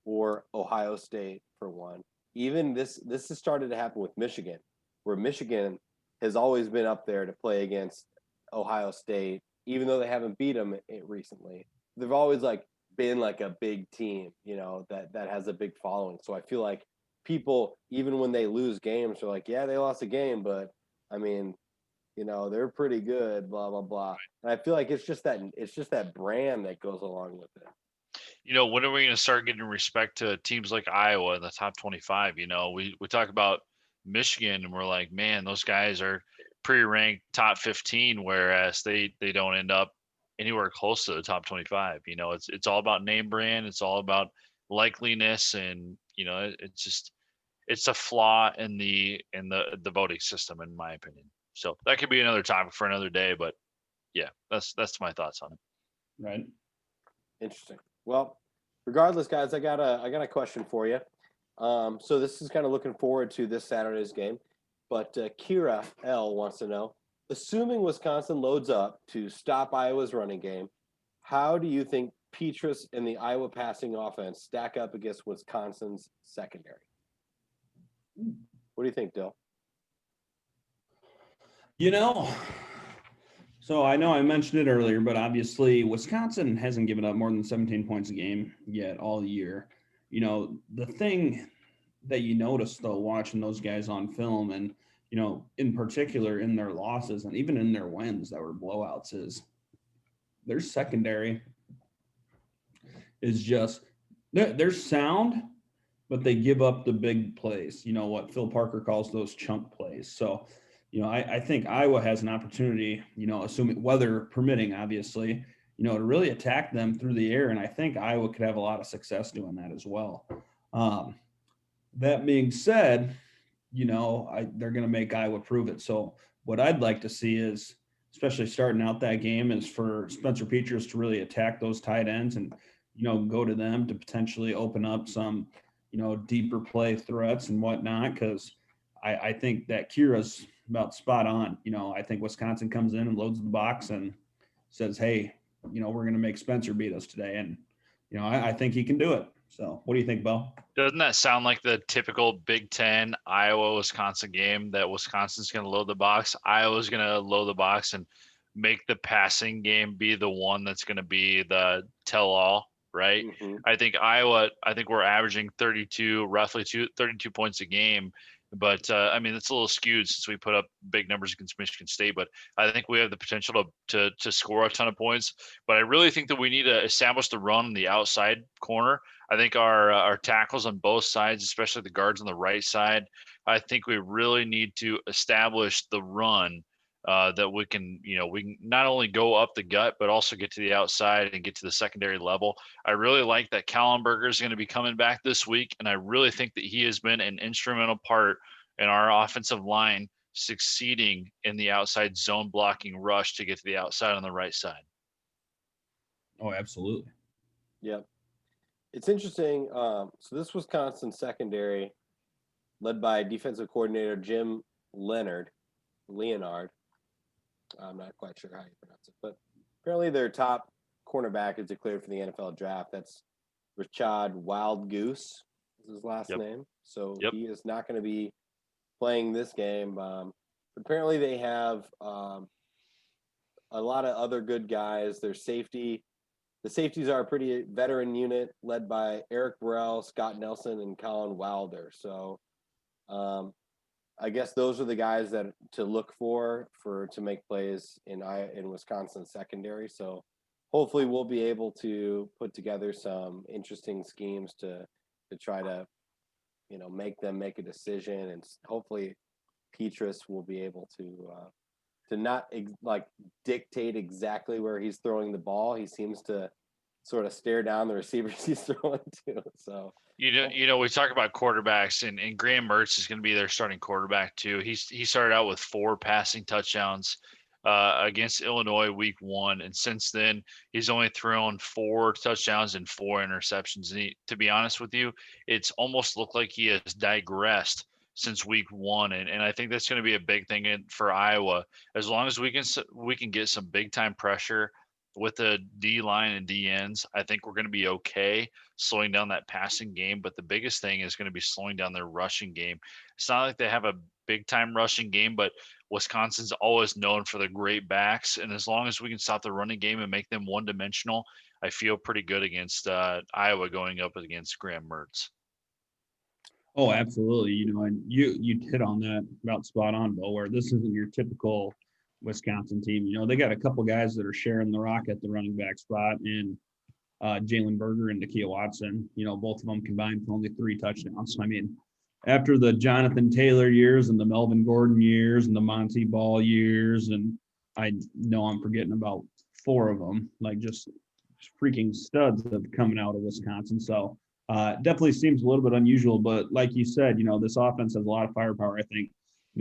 or Ohio State for one. Even this has started to happen with Michigan, where Michigan has always been up there to play against Ohio State, even though they haven't beat them recently. They've always like been like a big team, that has a big following. So I feel like people, even when they lose games, are like, yeah, they lost a game, but I mean, they're pretty good, blah, blah, blah. And I feel like it's just that brand that goes along with it. When are we going to start getting respect to teams like Iowa in the top 25? We talk about Michigan and we're like, man, those guys are pre-ranked top 15, whereas they don't end up anywhere close to the top 25. It's all about name brand. It's all about likeliness. And, it's a flaw in the voting system, in my opinion. So that could be another topic for another day, but yeah, that's my thoughts on it. Right. Interesting. Well, regardless, guys, I got a question for you. So this is kind of looking forward to this Saturday's game, but Kira L wants to know, assuming Wisconsin loads up to stop Iowa's running game, how do you think Petrus and the Iowa passing offense stack up against Wisconsin's secondary? What do you think, Dill? So I know I mentioned it earlier, but obviously Wisconsin hasn't given up more than 17 points a game yet all year. The thing that you notice, though, watching those guys on film and, in particular in their losses and even in their wins that were blowouts, is their secondary is just they're sound, but they give up the big plays, what Phil Parker calls those chunk plays. So, I think Iowa has an opportunity, assuming weather permitting, obviously, to really attack them through the air. And I think Iowa could have a lot of success doing that as well. That being said, they're going to make Iowa prove it. So what I'd like to see is, especially starting out that game, is for Spencer Petras to really attack those tight ends and, go to them to potentially open up some, deeper play threats and whatnot. Because I think that Kira's about spot on. I think Wisconsin comes in and loads the box and says, hey, we're going to make Spencer beat us today. And, I think he can do it. So what do you think, Beau? Doesn't that sound like the typical Big Ten Iowa-Wisconsin game, that Wisconsin's going to load the box, Iowa's going to load the box and make the passing game be the one that's going to be the tell-all, right? Mm-hmm. I think we're averaging roughly 32 points a game. But I mean, it's a little skewed since we put up big numbers against Michigan State. But I think we have the potential to score a ton of points. But I really think that we need to establish the run on the outside corner. I think our tackles on both sides, especially the guards on the right side, I think we really need to establish the run that we can not only go up the gut, but also get to the outside and get to the secondary level. I really like that Kallenberger is going to be coming back this week. And I really think that he has been an instrumental part in our offensive line succeeding in the outside zone blocking rush to get to the outside on the right side. Oh, absolutely. Yep. It's interesting. So this Wisconsin secondary led by defensive coordinator Jim Leonard. I'm not quite sure how you pronounce it, but apparently their top cornerback is declared for the NFL draft. That's Rashad Wild Goose is his last name. So he is not going to be playing this game. Apparently they have a lot of other good guys. The safeties are a pretty veteran unit led by Eric Burrell, Scott Nelson, and Colin Wilder. So I guess those are the guys that to look for to make plays in Wisconsin secondary. So hopefully we'll be able to put together some interesting schemes to try to, make them make a decision, and hopefully Petrus will be able to not dictate exactly where he's throwing the ball. He seems to sort of stare down the receivers he's throwing to. So. We talk about quarterbacks, and Graham Mertz is going to be their starting quarterback too. He started out with 4 passing touchdowns against Illinois week 1, and since then he's only thrown 4 touchdowns and 4 interceptions. And to be honest with you, it's almost looked like he has digressed since week 1, and I think that's going to be a big thing for Iowa. As long as we can get some big time pressure with the D line and D ends, I think we're going to be okay slowing down that passing game. But the biggest thing is going to be slowing down their rushing game. It's not like they have a big time rushing game, but Wisconsin's always known for the great backs. And as long as we can stop the running game and make them one dimensional, I feel pretty good against Iowa going up against Graham Mertz. Oh, absolutely. And you hit on that about spot on, Bill, where this isn't your typical Wisconsin team. They got a couple guys that are sharing the rock at the running back spot in Jalen Berger and Nakia Watson. Both of them combined for only 3 touchdowns. I mean, after the Jonathan Taylor years and the Melvin Gordon years and the Monty Ball years, and I know I'm forgetting about 4 of them, like just freaking studs that are coming out of Wisconsin. So definitely seems a little bit unusual, but like you said, this offense has a lot of firepower. I think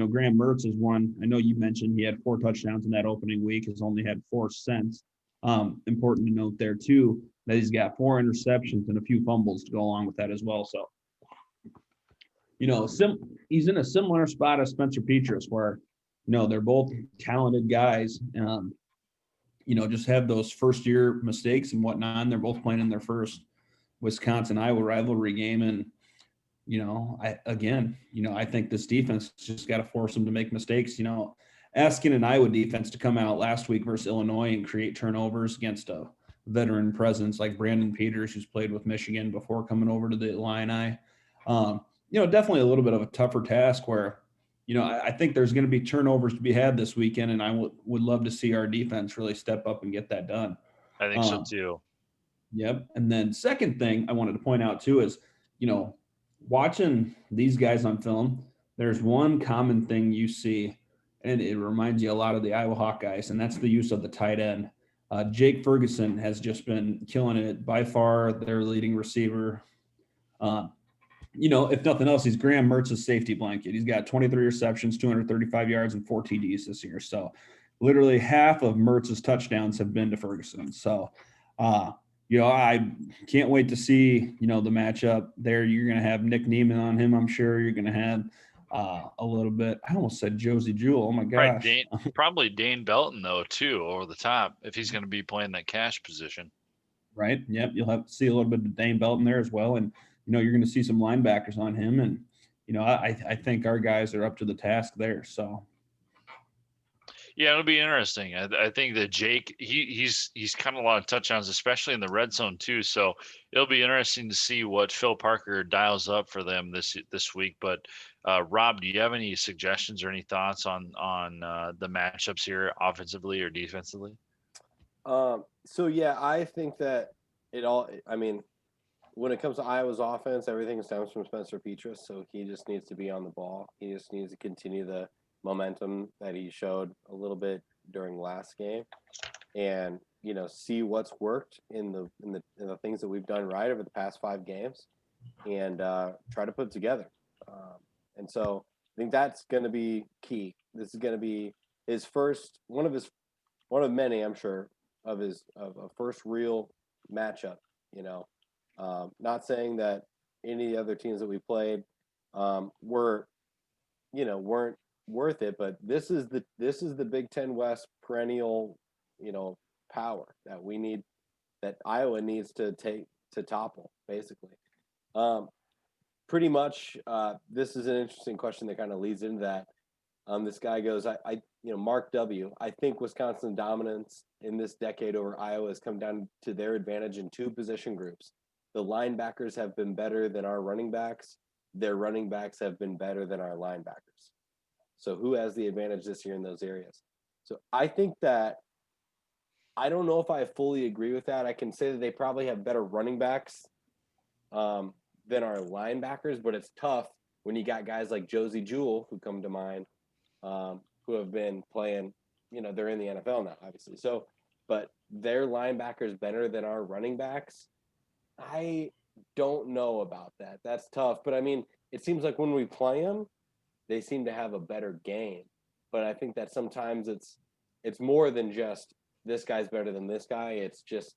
Graham Mertz is one. I know you mentioned he had 4 touchdowns in that opening week, has only had 4 since. Important to note there too that he's got 4 interceptions and a few fumbles to go along with that as well. So, he's in a similar spot as Spencer Petrus, where they're both talented guys. Just have those first year mistakes and whatnot. And they're both playing in their first Wisconsin-Iowa rivalry game, and I think this defense just got to force them to make mistakes. Asking an Iowa defense to come out last week versus Illinois and create turnovers against a veteran presence like Brandon Peters, who's played with Michigan before coming over to the Illini. Definitely a little bit of a tougher task where, I think there's going to be turnovers to be had this weekend, and I would love to see our defense really step up and get that done. I think so too. Yep. And then second thing I wanted to point out too is, watching these guys on film, there's one common thing you see, and it reminds you a lot of the Iowa Hawkeyes, and that's the use of the tight end. Jake Ferguson has just been killing it, by far their leading receiver. If nothing else, he's Graham Mertz's safety blanket. He's got 23 receptions, 235 yards, and 4 TDs this year. So literally half of Mertz's touchdowns have been to Ferguson. So, I can't wait to see, the matchup there. You're going to have Nick Neiman on him, I'm sure. You're going to have a little bit. I almost said Josie Jewell. Oh, my gosh. Probably Dane Belton, though, too, over the top, if he's going to be playing that cash position. Right. Yep. You'll have to see a little bit of Dane Belton there as well. And, you're going to see some linebackers on him. And, I think our guys are up to the task there. So. Yeah, it'll be interesting. I think that Jake, he's kind of a lot of touchdowns, especially in the red zone too. So it'll be interesting to see what Phil Parker dials up for them this week. But Rob, do you have any suggestions or any thoughts on the matchups here, offensively or defensively? So yeah, I think that it all. I mean, when it comes to Iowa's offense, everything stems from Spencer Petras. So he just needs to be on the ball. He just needs to continue the momentum that he showed a little bit during last game, and see what's worked in the things that we've done right over the past 5 games, and try to put it together. And so I think that's going to be key. This is going to be his first one of many, I'm sure, of a first real matchup. Not saying that any of the other teams that we played weren't worth it, but this is the Big Ten West perennial, power that Iowa needs to topple, basically. Pretty much, this is an interesting question that kind of leads into that. This guy goes, Mark W. I think Wisconsin's dominance in this decade over Iowa has come down to their advantage in 2 position groups. The linebackers have been better than our running backs. Their running backs have been better than our linebackers. So who has the advantage this year in those areas? So I think that I don't know if I fully agree with that. I can say that they probably have better running backs than our linebackers, but it's tough when you got guys like Josie Jewell, who come to mind, who have been playing, they're in the NFL now, obviously. So, but their linebackers better than our running backs. I don't know about that. That's tough. But I mean, it seems like when we play them, they seem to have a better game. But I think that sometimes it's more than just this guy's better than this guy. It's just,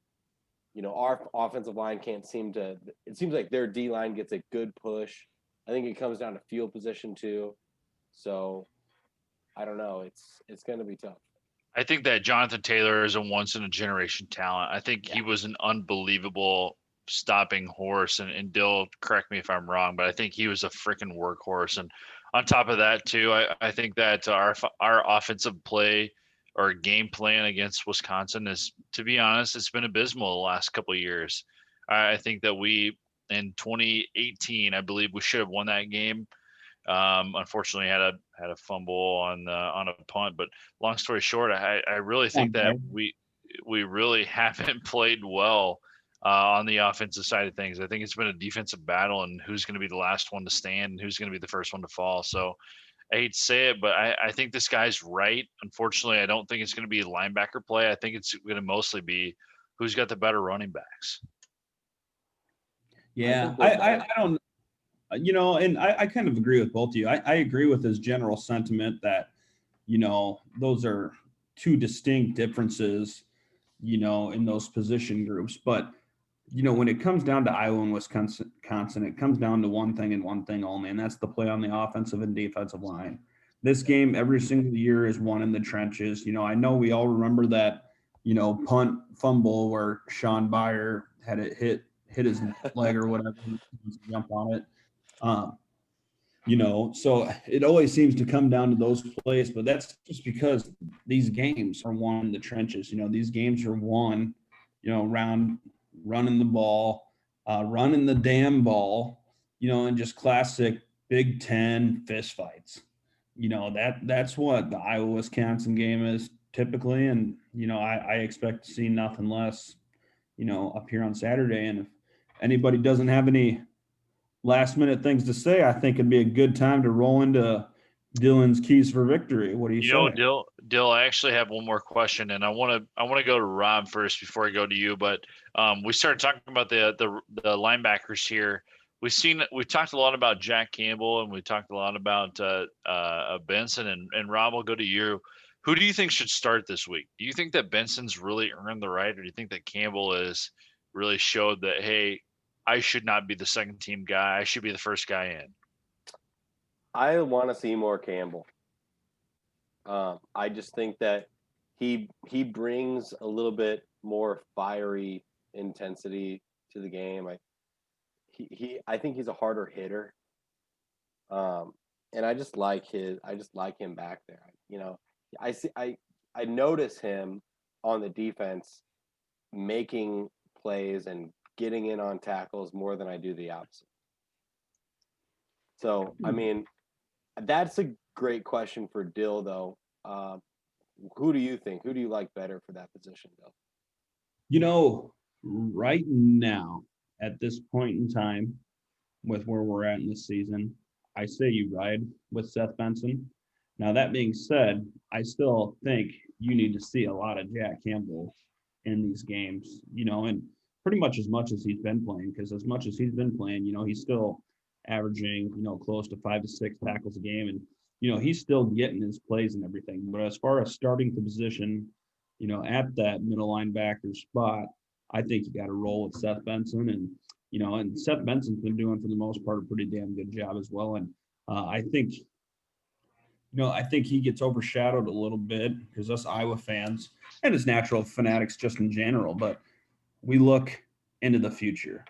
our offensive line can't seem to. It seems like their D line gets a good push. I think it comes down to field position too. So I don't know. It's going to be tough. I think that Jonathan Taylor is a once in a generation talent. I think he was an unbelievable stopping horse. And Dill, correct me if I'm wrong, but I think he was a freaking workhorse. And on top of that, too, I think that our offensive play or game plan against Wisconsin is, to be honest, it's been abysmal the last couple of years. I think that we, in 2018, I believe we should have won that game. Unfortunately, had a fumble on a punt. But long story short, I really think that we really haven't played well on the offensive side of things. I think it's been a defensive battle, and who's going to be the last one to stand, and who's going to be the first one to fall. So I hate to say it, but I think this guy's right. Unfortunately, I don't think it's going to be linebacker play. I think it's going to mostly be who's got the better running backs. Yeah, I don't. And I kind of agree with both of you. I agree with his general sentiment that, those are 2 distinct differences, in those position groups. But, when it comes down to Iowa and Wisconsin, it comes down to one thing and one thing only, and that's the play on the offensive and defensive line. This game every single year is won in the trenches. I know we all remember that, punt fumble where Sean Byer had it hit his leg or whatever, jump on it. So it always seems to come down to those plays, but that's just because these games are won in the trenches. These games are won, around running the ball, running the damn ball, and just classic Big Ten fist fights. That's what the Iowa Wisconsin game is typically. And, I expect to see nothing less, up here on Saturday. And if anybody doesn't have any last minute things to say, I think it'd be a good time to roll into Dylan's keys for victory. What do you say? Dill, I actually have one more question, and I want to go to Rob first before I go to you. But we started talking about the linebackers here. We've talked a lot about Jack Campbell, and we talked a lot about Benson, and Rob, I'll go to you. Who do you think should start this week? Do you think that Benson's really earned the right, or do you think that Campbell is really showed that, hey, I should not be the second team guy, I should be the first guy in? I want to see more Campbell. I just think that he brings a little bit more fiery intensity to the game. I think he's a harder hitter. And I just like him back there. I notice him on the defense making plays and getting in on tackles more than I do the opposite. So, I mean, that's a great question for Dill, though. Who do you think? Who do you like better for that position, Dill? You know, right now, at this point in time, with where we're at in this season, I say you ride with Seth Benson. Now, that being said, I still think you need to see a lot of Jack Campbell in these games, and pretty much as he's been playing, because as much as he's been playing, he's still averaging, close to 5 to 6 tackles a game. And, he's still getting his plays and everything. But as far as starting the position, at that middle linebacker spot, I think you got to roll with Seth Benson. And Seth Benson's been doing, for the most part, a pretty damn good job as well. And I think he gets overshadowed a little bit because us Iowa fans and as natural fanatics just in general, but we look into the future,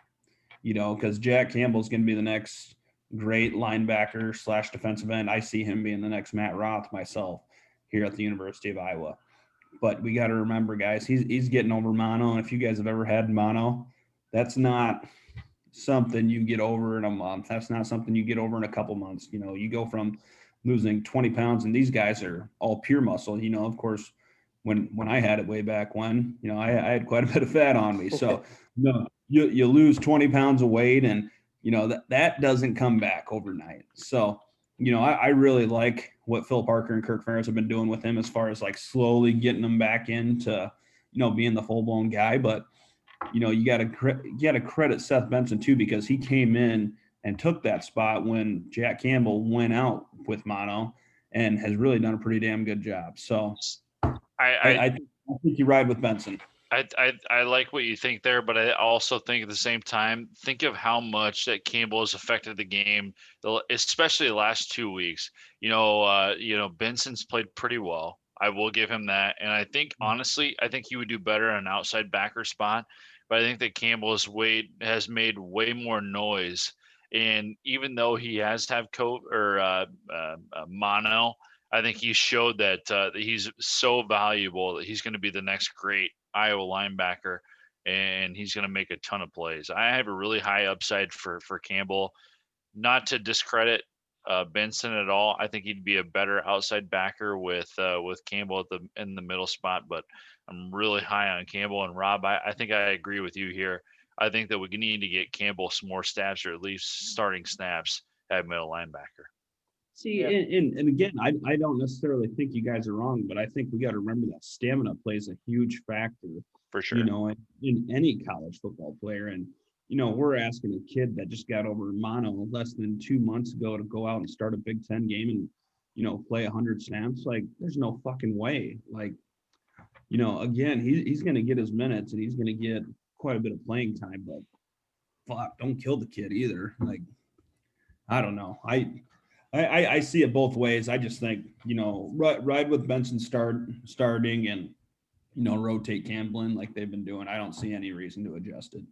because Jack Campbell's going to be the next great linebacker / defensive end. I see him being the next Matt Roth myself here at the University of Iowa. But we got to remember, guys, he's getting over mono. And if you guys have ever had mono, that's not something you get over in a month. That's not something you get over in a couple months. You go from losing 20 pounds, and these guys are all pure muscle. Of course, when I had it way back when, I had quite a bit of fat on me. So you lose 20 pounds of weight, and that doesn't come back overnight. So I really like what Phil Parker and Kirk Ferentz have been doing with him as far as like slowly getting him back into being the full blown guy. But you got to credit Seth Benson too, because he came in and took that spot when Jack Campbell went out with mono, and has really done a pretty damn good job. So I think you ride with Benson. I like what you think there, but I also think at the same time, think of how much that Campbell has affected the game, especially the last 2 weeks. Benson's played pretty well. I will give him that. And I think, honestly, he would do better in an outside backer spot. But I think that Campbell has made way more noise. And even though he has had mono, I think he showed that he's so valuable that he's going to be the next great Iowa linebacker, and he's going to make a ton of plays. I have a really high upside for Campbell. Not to discredit Benson at all. I think he'd be a better outside backer with Campbell in the middle spot, but I'm really high on Campbell. And Rob, I think I agree with you here. I think that we need to get Campbell some more snaps, or at least starting snaps at middle linebacker. See, and again, I don't necessarily think you guys are wrong, but I think we got to remember that stamina plays a huge factor For sure. In any college football player. And, we're asking a kid that just got over mono less than 2 months ago to go out and start a Big Ten game and, play 100 snaps. Like, there's no fucking way. Like, again, he's going to get his minutes, and he's going to get quite a bit of playing time, but fuck, don't kill the kid either. Like, I don't know. I see it both ways. I just think, ride with Benson starting and, rotate Campbell in like they've been doing. I don't see any reason to adjust it.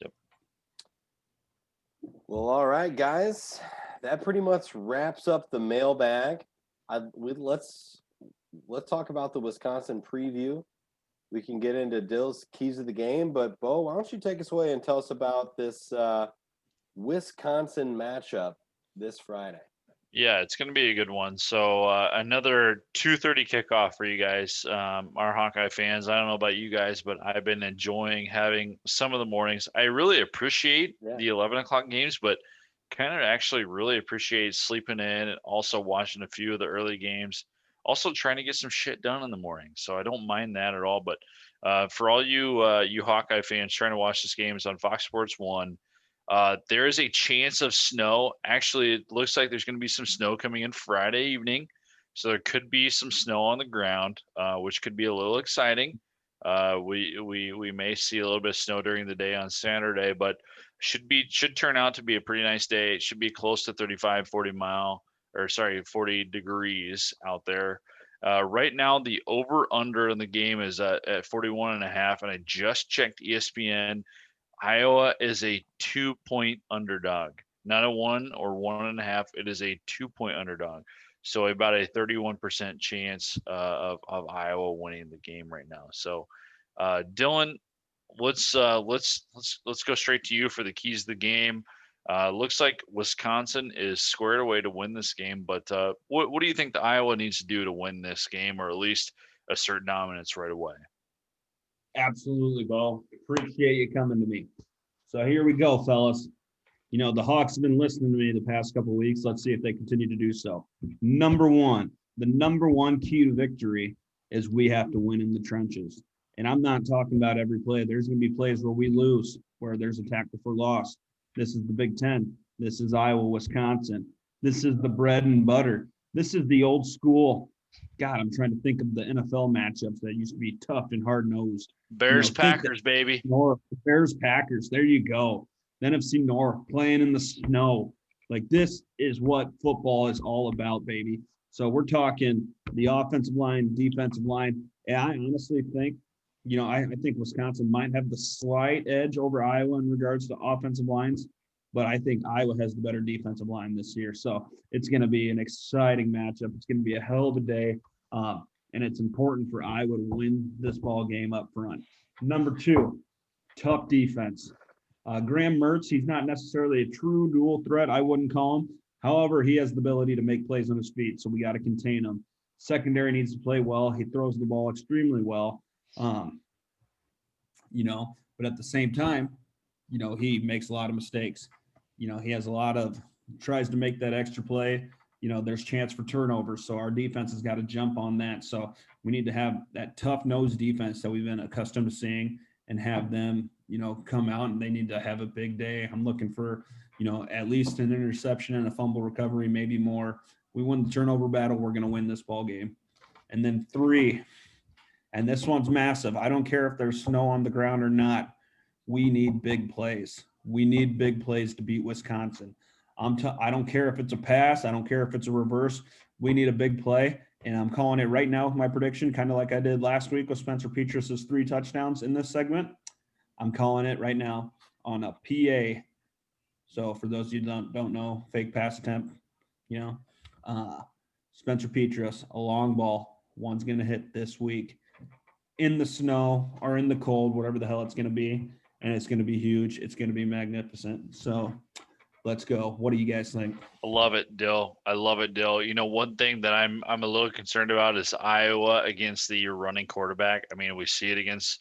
Yep. Well, all right, guys. That pretty much wraps up the mailbag. Let's talk about the Wisconsin preview. We can get into Dill's keys of the game, but Beau, why don't you take us away and tell us about this Wisconsin matchup this Friday? Yeah, it's going to be a good one. So another 2:30 kickoff for you guys, our Hawkeye fans. I don't know about you guys, but I've been enjoying having some of the mornings. I really appreciate the 11 o'clock games, but kind of actually really appreciate sleeping in and also watching a few of the early games. Also trying to get some shit done in the morning. So I don't mind that at all. But for all you Hawkeye fans trying to watch this game, it's on Fox Sports 1. There is a chance of snow. Actually, it looks like there's going to be some snow coming in Friday evening. So there could be some snow on the ground, which could be a little exciting. We may see a little bit of snow during the day on Saturday, but should turn out to be a pretty nice day. It should be close to 40 degrees out there. Right now, the over-under in the game is at 41.5, and I just checked ESPN. Iowa is a 2-point underdog, not a 1 or 1.5. It is a 2-point underdog. So about a 31% chance of Iowa winning the game right now. So, Dylan, let's go straight to you for the keys to the game. Looks like Wisconsin is squared away to win this game, but what do you think the Iowa needs to do to win this game, or at least assert dominance right away? Absolutely, Bo. Appreciate you coming to me. So here we go, fellas. The Hawks have been listening to me the past couple of weeks. Let's see if they continue to do so. The number one key to victory is we have to win in the trenches. And I'm not talking about every play. There's going to be plays where we lose, where there's a tackle for loss. This is the Big Ten. This is Iowa, Wisconsin. This is the bread and butter. This is the old school. God, I'm trying to think of the NFL matchups that used to be tough and hard-nosed. Bears, Packers, baby. North, Bears, Packers. There you go. The NFC North playing in the snow. Like, this is what football is all about, baby. So we're talking the offensive line, defensive line. And I honestly think, I think Wisconsin might have the slight edge over Iowa in regards to offensive lines, but I think Iowa has the better defensive line this year. So it's going to be an exciting matchup. It's going to be a hell of a day. And it's important for Iowa to win this ball game up front. Number 2, tough defense. Graham Mertz, he's not necessarily a true dual threat, I wouldn't call him. However, he has the ability to make plays on his feet, so we got to contain him. Secondary needs to play well. He throws the ball extremely well. But at the same time, he makes a lot of mistakes. He has tries to make that extra play. There's chance for turnovers. So our defense has got to jump on that. So we need to have that tough nose defense that we've been accustomed to seeing and have them, come out, and they need to have a big day. I'm looking for, at least an interception and a fumble recovery, maybe more. We win the turnover battle, we're going to win this ball game. And then 3, and this one's massive. I don't care if there's snow on the ground or not. We need big plays. We need big plays to beat Wisconsin. I don't care if it's a pass. I don't care if it's a reverse. We need a big play. And I'm calling it right now with my prediction, kind of like I did last week with Spencer Petrus's 3 touchdowns in this segment. I'm calling it right now on a PA. So for those of you that don't know, fake pass attempt, Spencer Petrus, a long ball. One's going to hit this week in the snow or in the cold, whatever the hell it's going to be. And it's going to be huge. It's going to be magnificent. So let's go. What do you guys think? I love it, Dill. One thing that I'm a little concerned about is Iowa against the running quarterback. I mean, we see it against,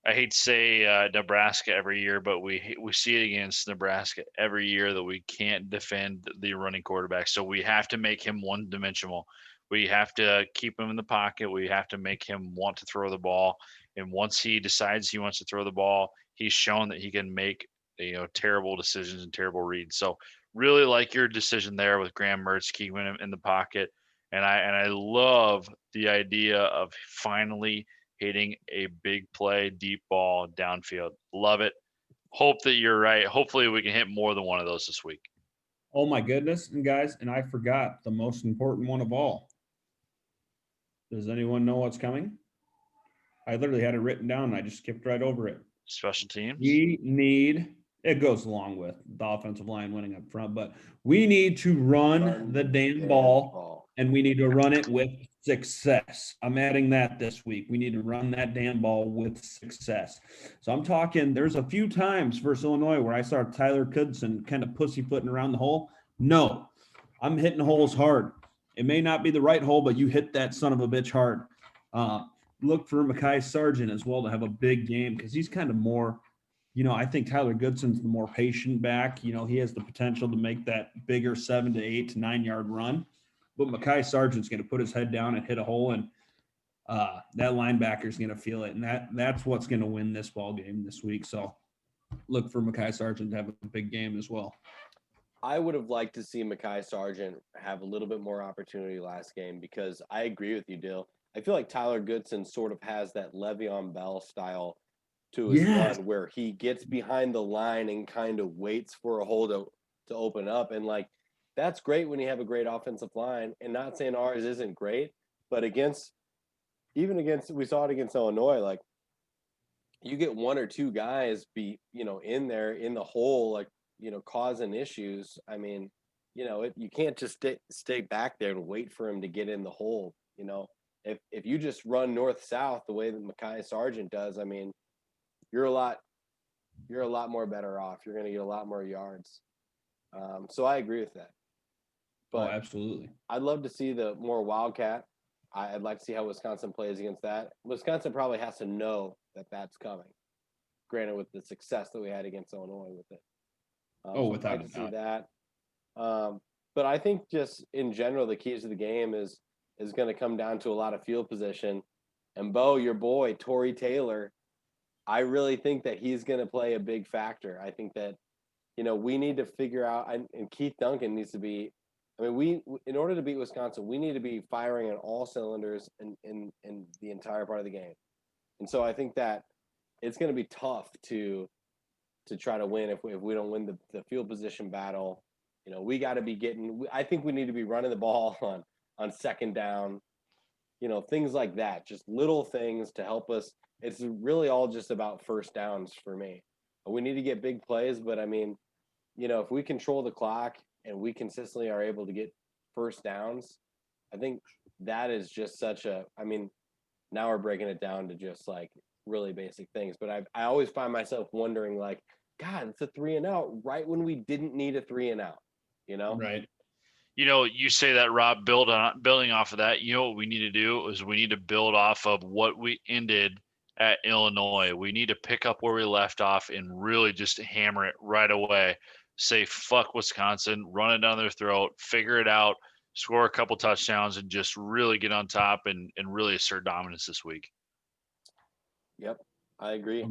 I hate to say Nebraska every year, but we see it against Nebraska every year that we can't defend the running quarterback. So we have to make him one-dimensional. We have to keep him in the pocket. We have to make him want to throw the ball. And once he decides he wants to throw the ball, he's shown that he can make terrible decisions and terrible reads. So really like your decision there with Graham Mertz keeping him in the pocket. And I love the idea of finally hitting a big play, deep ball downfield. Love it. Hope that you're right. Hopefully we can hit more than one of those this week. Oh my goodness. And guys, and I forgot the most important one of all. Does anyone know what's coming? I literally had it written down and I just skipped right over it. Special teams. It goes along with the offensive line winning up front, but we need to run the damn ball, and we need to run it with success. I'm adding that this week. We need to run that damn ball with success. So I'm talking, there's a few times versus Illinois where I saw Tyler Goodson kind of pussyfooting around the hole. No, I'm hitting holes hard. It may not be the right hole, but you hit that son of a bitch hard. Look for Hawkeyes Sargent as well to have a big game because he's kind of more, I think Tyler Goodson's the more patient back. He has the potential to make that bigger 7 to 8 to 9 yard run. But Hawkeyes Sargent's going to put his head down and hit a hole, and that linebacker's going to feel it. And that's what's going to win this ball game this week. So look for Hawkeyes Sargent to have a big game as well. I would have liked to see Hawkeyes Sargent have a little bit more opportunity last game because I agree with you, Dill. I feel like Tyler Goodson sort of has that Le'Veon Bell style to his run where he gets behind the line and kind of waits for a hole to open up. And that's great when you have a great offensive line, and not saying ours isn't great, but we saw it against Illinois, you get 1 or 2 guys in there in the hole, causing issues. I mean, you can't just stay back there and wait for him to get in the hole. If you just run north-south the way that Mekhi Sargent does, I mean, you're a lot more better off. You're going to get a lot more yards. So I agree with that. But absolutely. I'd love to see the more Wildcat. I'd like to see how Wisconsin plays against that. Wisconsin probably has to know that that's coming. Granted, with the success that we had against Illinois with it. Without I'd like a to see doubt. that. But I think just in general, the keys to the game is going to come down to a lot of field position. And Beau, your boy, Torrey Taylor, I really think that he's going to play a big factor. I think that, we need to figure out, and Keith Duncan needs to be, in order to beat Wisconsin, we need to be firing on all cylinders in the entire part of the game. And so I think that it's going to be tough to try to win if we don't win the field position battle. We got to be I think we need to be running the ball on second down, things like that, just little things to help us. It's really all just about first downs for me. We need to get big plays, but if we control the clock and we consistently are able to get first downs, I think that is just now we're breaking it down to just like really basic things. But I always find myself wondering, like, God, it's a 3-and-out right when we didn't need a 3-and-out, Right. You say that, Rob, building off of that, what we need to do is we need to build off of what we ended at Illinois. We need to pick up where we left off and really just hammer it right away. Say, fuck Wisconsin, run it down their throat, figure it out, score a couple touchdowns, and just really get on top and really assert dominance this week. Yep, I agree.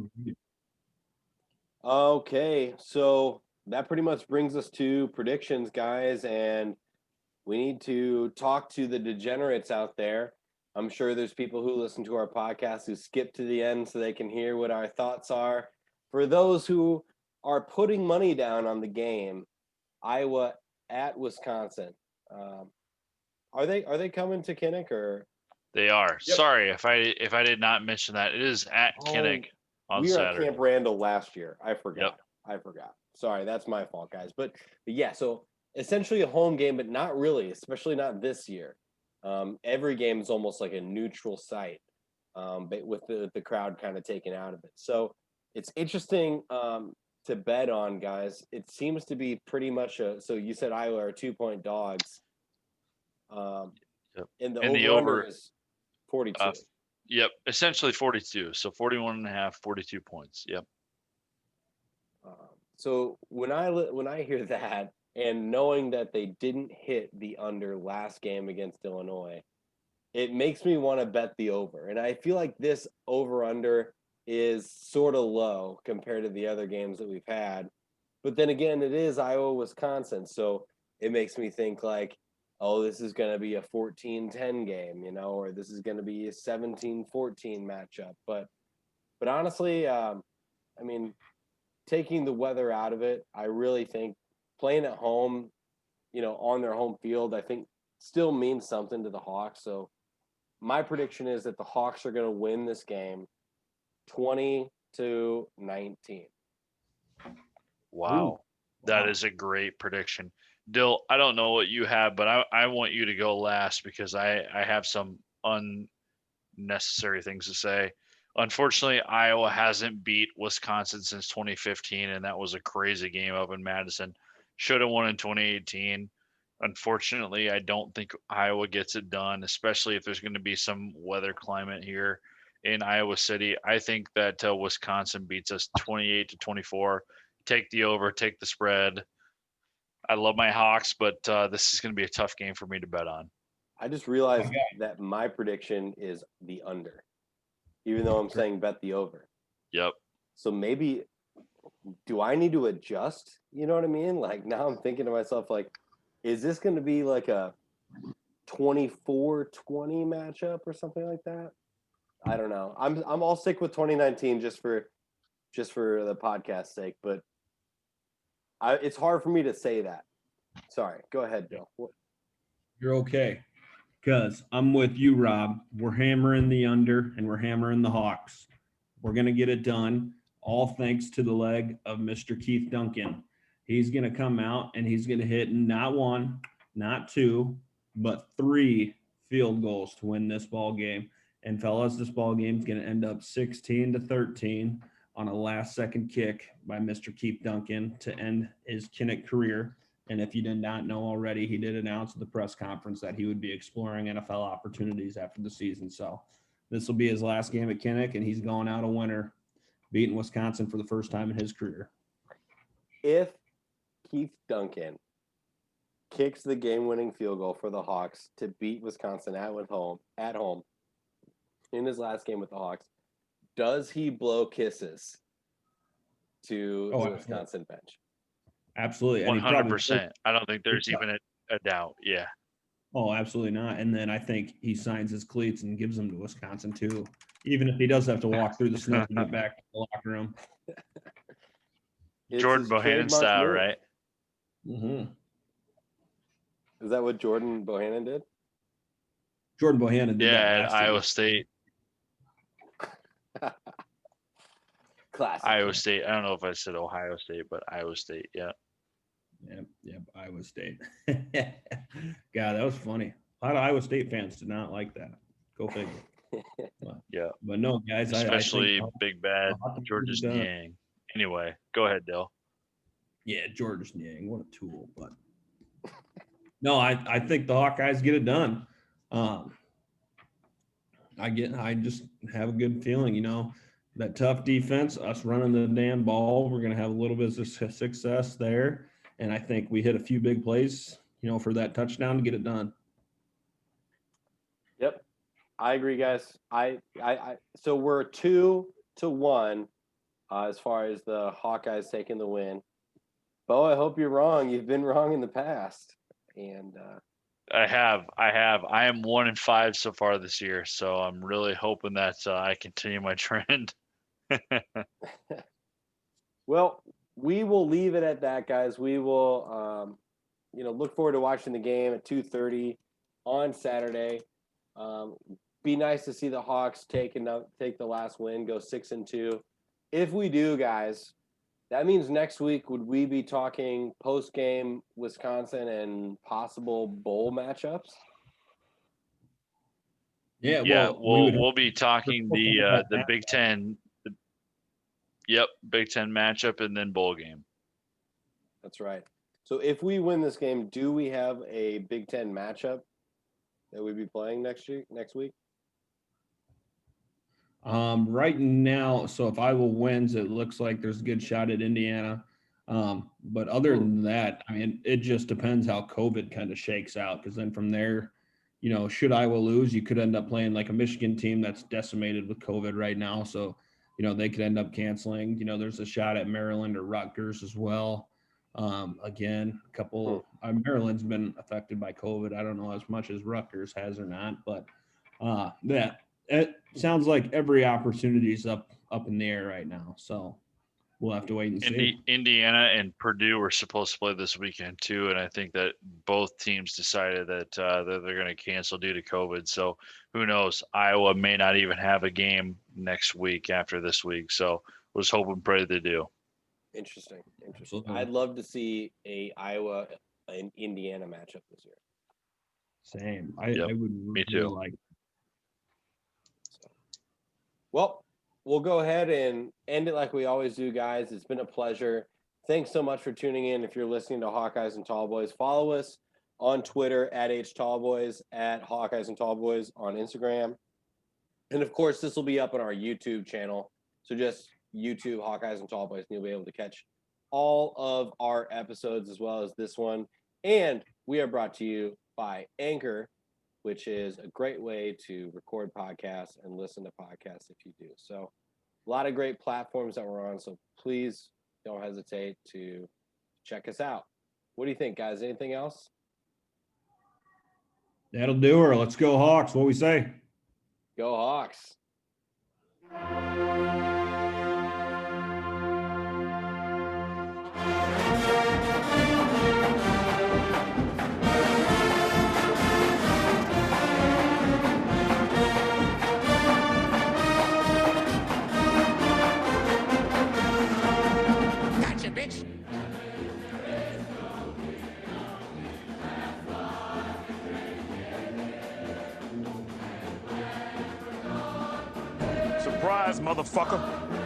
Okay, so that pretty much brings us to predictions, guys, and we need to talk to the degenerates out there. I'm sure there's people who listen to our podcast who skip to the end so they can hear what our thoughts are. For those who are putting money down on the game, Iowa at Wisconsin, are they coming to Kinnick or? They are. Yep. Sorry if I did not mention that. It is at Kinnick on we were Saturday. at Camp Randall last year. I forgot. Yep. I forgot. Sorry, that's my fault, guys. But yeah, so essentially a home game, but not really, especially not this year. Every game is almost like a neutral site, but with the crowd kind of taken out of it. So it's interesting to bet on, guys. It seems to be pretty much so you said Iowa are 2-point dogs. Yep. And the And over is 42. Yep, essentially 42. So 41.5, 42 points. Yep. So when I hear that, and knowing that they didn't hit the under last game against Illinois, it makes me want to bet the over. And I feel like this over-under is sort of low compared to the other games that we've had. But then again, it is Iowa-Wisconsin. So it makes me think like, oh, this is going to be a 14-10 game, or this is going to be a 17-14 matchup. But honestly, taking the weather out of it, I really think playing at home, on their home field, I think still means something to the Hawks. So my prediction is that the Hawks are going to win this game 20-19. Wow. That is a great prediction. Dill, I don't know what you have, but I want you to go last because I have some unnecessary things to say. Unfortunately, Iowa hasn't beat Wisconsin since 2015, and that was a crazy game up in Madison. Should have won in 2018. Unfortunately, I don't think Iowa gets it done, especially if there's going to be some weather climate here in Iowa City. I think that Wisconsin beats us 28-24. Take the over, take the spread. I love my Hawks, but this is going to be a tough game for me to bet on. I just realized that my prediction is the under, even though I'm saying bet the over. Yep. So maybe, do I need to adjust? You know what I mean? Like now I'm thinking to myself, like, is this going to be like a 24-20 matchup or something like that? I don't know. I'm all sick with 2019 just for the podcast's sake, but it's hard for me to say that. Sorry. Go ahead, Bill. You're okay. Because I'm with you, Rob. We're hammering the under and we're hammering the Hawks. We're going to get it done, all thanks to the leg of Mr. Keith Duncan. he's going to come out and he's going to hit not one, not two, but 3 field goals to win this ball game. And fellas, this ball game is going to end up 16-13 on a last-second kick by Mr. Keith Duncan to end his Kinnick career. And if you did not know already, he did announce at the press conference that he would be exploring NFL opportunities after the season. So this will be his last game at Kinnick, and he's going out a winner, beating Wisconsin for the first time in his career. If Keith Duncan kicks the game-winning field goal for the Hawks to beat Wisconsin at home in his last game with the Hawks, does he blow kisses to the Wisconsin bench? Absolutely. 100%. I don't think there's even a doubt. Yeah. Oh, absolutely not. And then I think he signs his cleats and gives them to Wisconsin too, even if he does have to walk through the snow to get back to the locker room. Jordan Bohannon style, move. right? Mm-hmm. Is that what Jordan Bohannon did? Jordan Bohannon did that at last year. Iowa State. Classic. Iowa State. I don't know if I said Ohio State, but Iowa State. Yeah. Yep, Iowa State. God, that was funny. A lot of Iowa State fans did not like that. Go figure. Yeah. But no, guys, especially I think, Big Bad Georges Niang. Anyway, go ahead, Dale. Yeah, Georges Niang, what a tool. But no, I think the Hawkeyes get it done. I just have a good feeling, that tough defense, us running the damn ball, we're going to have a little bit of success there. And I think we hit a few big plays, for that touchdown to get it done. Yep. I agree, guys. So we're 2-1 as far as the Hawkeyes taking the win. Beau, I hope you're wrong. You've been wrong in the past. And I have. I am 1-5 so far this year, so I'm really hoping that I continue my trend. Well, we will leave it at that, guys. We will, look forward to watching the game at 2:30 on Saturday. Be nice to see the Hawks take the last win, go 6-2. If we do, guys, that means next week would we be talking post-game Wisconsin and possible bowl matchups? Yeah, we'll be talking the Big Ten. Big Ten matchup and then bowl game. That's right. So if we win this game, do we have a Big Ten matchup that we'd be playing next week? Right now, so if Iowa wins, it looks like there's a good shot at Indiana. But other than that, I mean, it just depends how COVID kind of shakes out. Because then from there, should Iowa lose, you could end up playing like a Michigan team that's decimated with COVID right now. So, they could end up canceling. There's a shot at Maryland or Rutgers as well. Again, a couple. Maryland's been affected by COVID. I don't know as much as Rutgers has or not, but it sounds like every opportunity is up in the air right now. So we'll have to wait and see. Indiana and Purdue were supposed to play this weekend too, and I think that both teams decided that they're going to cancel due to COVID. So who knows? Iowa may not even have a game next week after this week. So let's hope and pray they do. Interesting. I'd love to see a Iowa and Indiana matchup this year. Same. I would. Me too. Like. Well, we'll go ahead and end it like we always do, guys. It's been a pleasure. Thanks so much for tuning in. If you're listening to Hawkeyes and Tallboys, follow us on Twitter at @Tallboys, at Hawkeyes and Tallboys on Instagram. And, of course, this will be up on our YouTube channel. So just YouTube Hawkeyes and Tallboys, and you'll be able to catch all of our episodes as well as this one. And we are brought to you by Anchor, which is a great way to record podcasts and listen to podcasts if you do. So a lot of great platforms that we're on. So please don't hesitate to check us out. What do you think, guys? Anything else? That'll do her. Let's go Hawks. What we say? Go Hawks. Gotcha, bitch. surprise, motherfucker.